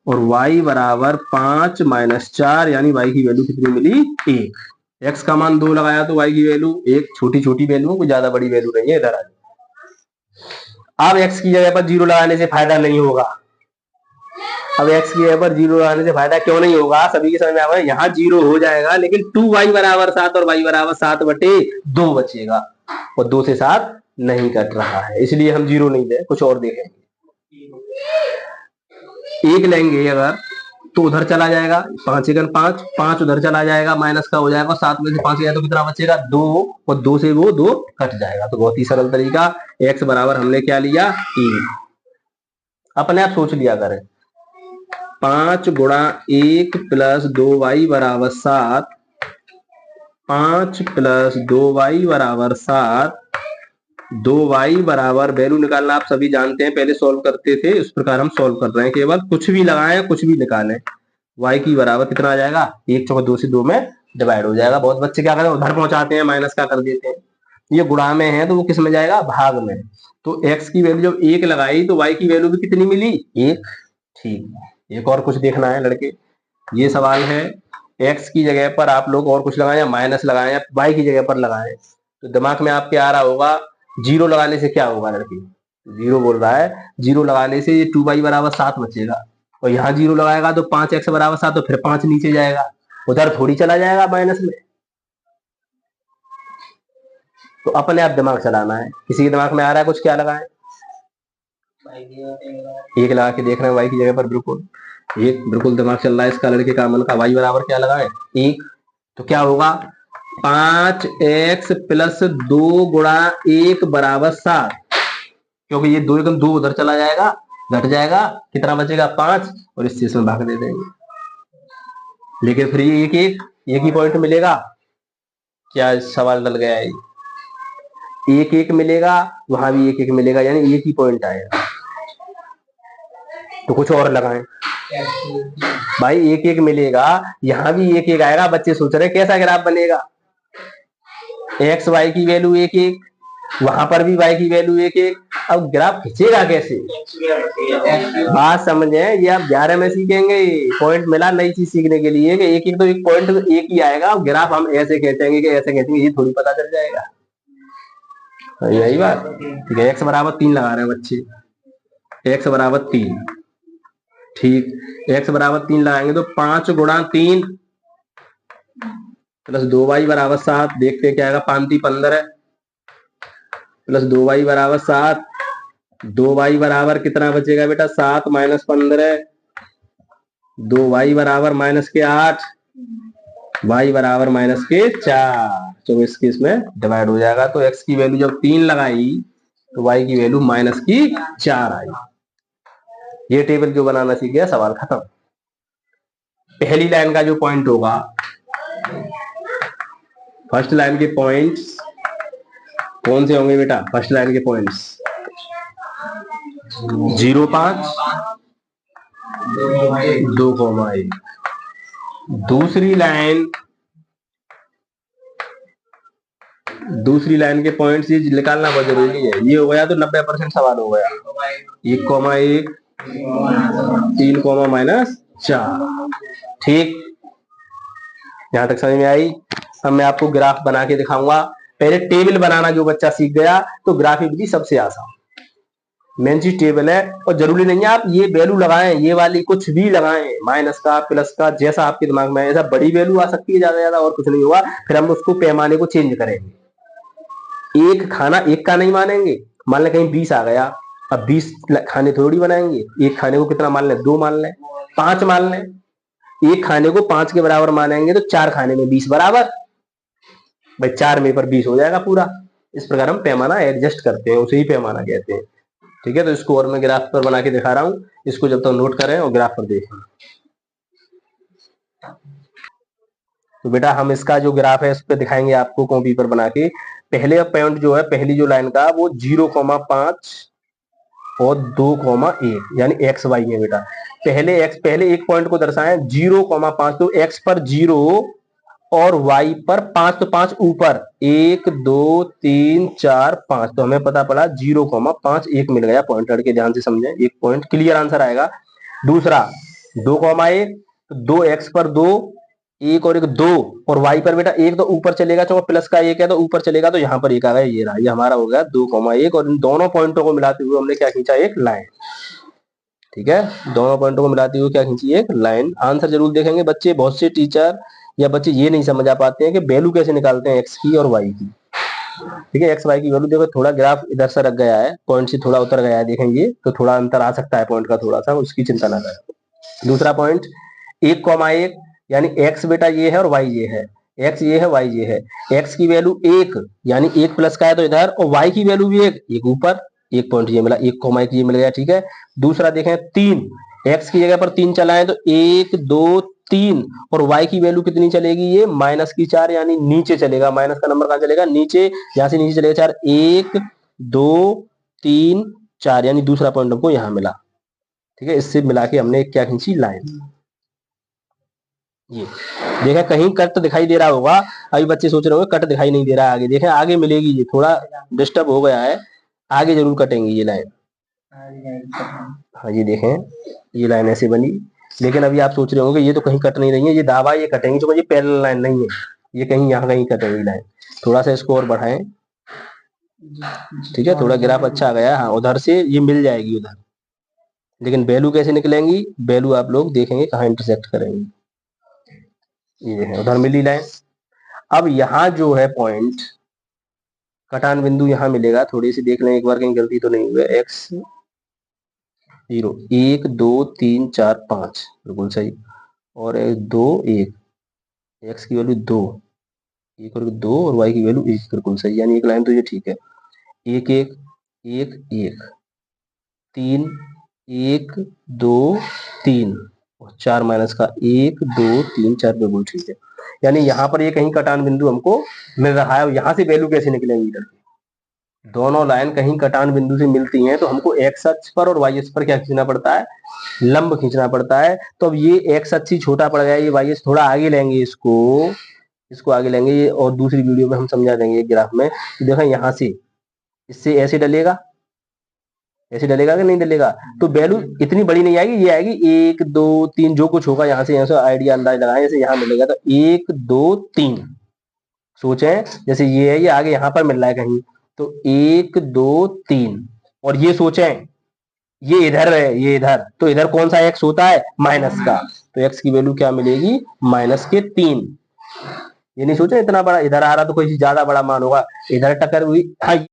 और y बराबर 5 माइनस 4, यानी y की वैल्यू कितनी मिली 1। x का मान 2 लगाया तो y की वैल्यू 1, छोटी छोटी वैल्यू, कोई ज्यादा बड़ी वैल्यू नहीं है। इधर आ, अब x की जगह पर 0 लगाने से फायदा नहीं होगा। अब x की जगह पर 0 लगाने से फायदा क्यों नहीं होगा, सभी के समझ में आ रहा है। यहाँ 0 हो जाएगा, लेकिन 2y बराबर 7 और y बराबर 7/2 बचेगा, और 2 से 7 नहीं कट रहा है, इसलिए हम 0 नहीं दे, कुछ और देखेंगे। 1 लेंगे अगर तो उधर चला जाएगा, 5 एकन 5, 5 उधर चला जाएगा, माइनस का हो जाएगा, 7 में से 5 गया तो कितना बचेगा 2, और 2 से वो 2 कट जाएगा। तो बहुत ही सरल तरीका, x बराबर हमने क्या लिया 1, अपने आप सोच लिया करें। 5 गुणा 1 प्लस 2y बराबर 7, 5 प्लस 2y बराबर 7, 2y बराबर वैल्यू निकालना आप सभी जानते हैं, पहले सॉल्व करते थे, इस प्रकार हम सॉल्व कर रहे हैं, केवल कुछ भी लगाएं कुछ भी निकालें। y की बराबर कितना आ जाएगा 1 चौका 2 से 2 में डिवाइड हो जाएगा। बहुत बच्चे क्या करते हैं, उधर पहुंचाते हैं, माइनस का कर देते हैं। ये गुणा में है तो वो किस में जाएगा, भाग में। तो x की वैल्यू जब 1 लगाई तो y की वैल्यू भी कितनी मिली? 1। ठीक, एक और कुछ देखना है लड़के, ये सवाल है x की जगह पर आप लोग और कुछ लगाएं या माइनस लगाएं या y की जगह पर लगाएं, तो दिमाग में आपके आ रहा होगा जीरो लगाने से क्या होगा लड़के? जीरो बोल रहा है, जीरो लगाने से ये 2y बराबर 7 बचेगा, और यहाँ जीरो लगाएगा तो 5x बराबर 7, तो फिर 5 नीचे जाएगा, उधर थोड़ी चला जाएगा माइनस में। तो अपने आप दिमाग चलाना है। किसी के दिमाग में आ रहा है कुछ, क्या लगाएं? एक लगा के देख रहे हैं y की जगह पर, बिल्कुल एक, बिल्कुल दिमाग चल रहा है इसका लड़के का। मन का y बराबर क्या लगाए? 1। तो क्या होगा? 5x प्लस 2 गुणा 1 बराबर 7, क्योंकि ये 2 एकम 2 उधर चला जाएगा, घट जाएगा, कितना बचेगा? 5, और इस चीज में भाग दे देंगे। लेकिन फिर ये एक ही पॉइंट मिलेगा क्या? सवाल डल गया है, एक एक मिलेगा, वहां भी एक एक मिलेगा, यानी एक ही पॉइंट आएगा। तो कुछ और लगाएं भाई, एक एक मिलेगा, यहां भी एक एक आएगा। बच्चे सोच रहे कैसा ग्राफ बनेगा? एक्स वाई की वैल्यू एक एक, वहां पर भी y की वैल्यू एक एक, अब ग्राफ खींचेगा कैसे? बात समझे? ये आप 11 में सीखेंगे, पॉइंट मिला नई चीज सीखने के लिए कि एक एक तो एक पॉइंट एक ही आएगा, ग्राफ हम ऐसे खींचेंगे कि ऐसे खींचेंगे, ये थोड़ी पता चल जाएगा। यही बात, ठीक है। x बराबर 3 लगा रहे हैं बच्चे, x बराबर 3, ठीक, x बराबर 3 लगाएंगे तो 5 गुणा 3 प्लस 2y बराबर 7, देखते क्या आएगा? 5 15 प्लस 2y बराबर 7, 2y बराबर कितना बचेगा बेटा? 7 माइनस 15, 2y बराबर माइनस के 8, y बराबर माइनस के 4। तो इसके इसमें डिवाइड हो जाएगा, तो x की वैल्यू जब 3 लगाई तो y की वैल्यू माइनस की 4 आई। ये टेबल जो बनाना सीख गया, सवाल खत्म। पहली लाइन का जो पॉइंट होगा, फर्स्ट लाइन के पॉइंट्स कौन से होंगे बेटा? फर्स्ट लाइन के पॉइंट्स 0.5, 2,1। दूसरी लाइन के पॉइंट्स ये निकालना बहुत जरूरी है। ये हो गया तो 90% सवाल हो गया। 1,1, 3, माइनस 4, ठीक, यहां तक समझ में आई? अब मैं आपको ग्राफ बना के दिखाऊंगा। पहले टेबल बनाना जो बच्चा सीख गया तो ग्राफिक सबसे आसान मेन चीज टेबल है, और जरूरी नहीं है आप ये वैल्यू लगाएं, ये वाली कुछ भी लगाएं, माइनस का, प्लस का, जैसा आपके दिमाग में है। ऐसा बड़ी वैल्यू आ सकती है ज्यादा, और कुछ नहीं हुआ, फिर हम उसको पैमाने को चेंज करेंगे। एक खाना एक का नहीं मानेंगे, मान लें कहीं 20 आ गया, अब 20 खाने थोड़ी बनाएंगे। एक खाने को कितना मान लें? 2 मान लें, 5 मान लें। एक खाने को 5 के बराबर मानेंगे तो 4 खाने में 20 बराबर, भाई 4 में पर 20 हो जाएगा पूरा। इस प्रकार हम पैमाना एडजस्ट करते हैं, उसे ही पैमाना कहते हैं, ठीक है। तो इसको और मैं ग्राफ पर बना के दिखा रहा हूं, इसको जब तक नोट करें और ग्राफ पर देखें। तो बेटा हम इसका जो ग्राफ है इस पर दिखाएंगे आपको कॉपी पर बना के। पहले पॉइंट जो है, पहली जो लाइन का, वो 0,5 और 2,1 यानी एक्स वाई है बेटा। पहले एक पॉइंट को दर्शाएं 0,5, तो एक्स पर 0 और y पर 5, तो 5 ऊपर, 1 2 3 4 5, तो हमें पता पड़ा 0,5, एक मिल गया पॉइंट। लड़के ध्यान से समझें, एक पॉइंट क्लियर आंसर आएगा। दूसरा 2,1, तो 2x पर 2, 1 और 1 2, और y पर बेटा 1 तो ऊपर चलेगा, चलो प्लस का 1 है तो ऊपर चलेगा, तो यहाँ पर 1 आ गया, ये रहा, ये हमारा हो गया 2,1। और इन दोनों पॉइंटों को मिलाते हुए हमने क्या खींचा? एक लाइन, ठीक है। दोनों पॉइंटों को मिलाते हुए क्या खींची? एक लाइन। आंसर जरूर देखेंगे बच्चे। बहुत से टीचर या बच्चे ये नहीं समझ आ पाते हैं कि वैल्यू कैसे निकालते हैं एक्स की और वाई की, ठीक है। एक्स वाई की वैल्यू देखो, थोड़ा ग्राफ इधर से रख गया है, पॉइंट से थोड़ा उतर गया है, देखेंगे तो थोड़ा अंतर आ सकता है पॉइंट का, थोड़ा सा, उसकी चिंता ना करें। दूसरा पॉइंट 1,1 यानी एक्स बेटा ये है और वाई ये है, एक्स ये है वाई ये है। एक्स की वैल्यू 1 यानी 1 प्लस का है तो इधर, और वाई की वैल्यू भी 1 ऊपर, एक पॉइंट ये मिला, 1,1 ये मिल गया, ठीक है। दूसरा देखें 3, एक्स की जगह पर 3 चलाएं तो 1 2 3, और y की वैल्यू कितनी चलेगी? ये माइनस की 4, यानी नीचे चलेगा। माइनस का नंबर कहां चलेगा? नीचे, यहां से नीचे चलेगा 4, 1 2 3 4, यानी दूसरा पॉइंट हमको यहां मिला, ठीक है। इससे मिला के हमने क्या खींची? लाइन। ये देखा, कहीं कट दिखाई दे रहा होगा, अभी बच्चे सोच रहे होंगे कट दिखाई नहीं दे रहा है, आगे देखें, आगे मिलेगी, ये थोड़ा डिस्टर्ब हो गया है, आगे जरूर कटेंगी ये लाइन। हाँ ये देखें, ये लाइन ऐसे बनी, लेकिन अभी आप सोच रहे होंगे ये तो कहीं कट नहीं रही है, ये दावा ये कटेंगी, तो ये पैरेलल लाइन नहीं है, ये कहीं यहाँ कहीं कटेंगी लाइन। थोड़ा सा इसको और बढ़ाएं, ठीक है, थोड़ा ग्राफ अच्छा आ गया। हाँ उधर से ये मिल जाएगी उधर, लेकिन वैल्यू कैसे निकलेंगी, वैल्यू आप लोग देखेंगे कहाँ इंटरसेक्ट करेंगी। ये है उधर मिली लाइन। अब यहाँ जो है पॉइंट कटान बिंदु यहाँ मिलेगा, थोड़ी सी देख लें एक बार कहीं गलती तो नहीं हुई। एक्स 0 1 2 3 4 5 बिल्कुल सही, और 2 1, एक्स की वैल्यू 2, एक और 2 और वाई की वैल्यू 1 बिल्कुल सही, यानी एक लाइन तो ये ठीक है। 1 1 1 1 3 1 2 3 और 4 माइनस का 1 2 3 4 बिल्कुल ठीक है। यानी यहाँ पर ये कहीं कटान बिंदु हमको मिल रहा है। और यहाँ से वैल्यू कैसे निकलेंगी, इधर दोनों लाइन कहीं कटान बिंदु से मिलती हैं, तो हमको एक्स अक्ष पर और वाई अक्ष पर क्या खींचना पड़ता है, लंब खींचना पड़ता है। तो अब ये एक्स अक्ष ही छोटा पड़ गया, ये वाई अक्ष थोड़ा आगे लेंगे, इसको आगे लेंगे ये, और दूसरी वीडियो में हम समझा देंगे ग्राफ में। देखो यहाँ से इससे ऐसे डलेगा, ऐसे डलेगा कि नहीं डलेगा, तो वैल्यू इतनी बड़ी नहीं आएगी, ये आएगी 1 2 3, जो कुछ होगा यहाँ से आइडिया अंदाज लगाएं, जैसे यहाँ मिलेगा तो 1 2 3। सोचें जैसे ये है, ये आगे यहाँ पर मिल रहा है कहीं, तो 1 2 3, और ये सोचें ये इधर है, ये इधर, तो इधर कौन सा एक्स होता है, माइनस का, तो एक्स की वैल्यू क्या मिलेगी, -3। ये नहीं सोचे इतना बड़ा इधर आ रहा तो कोई ज्यादा बड़ा मान होगा, इधर टक्कर हुई। हाँ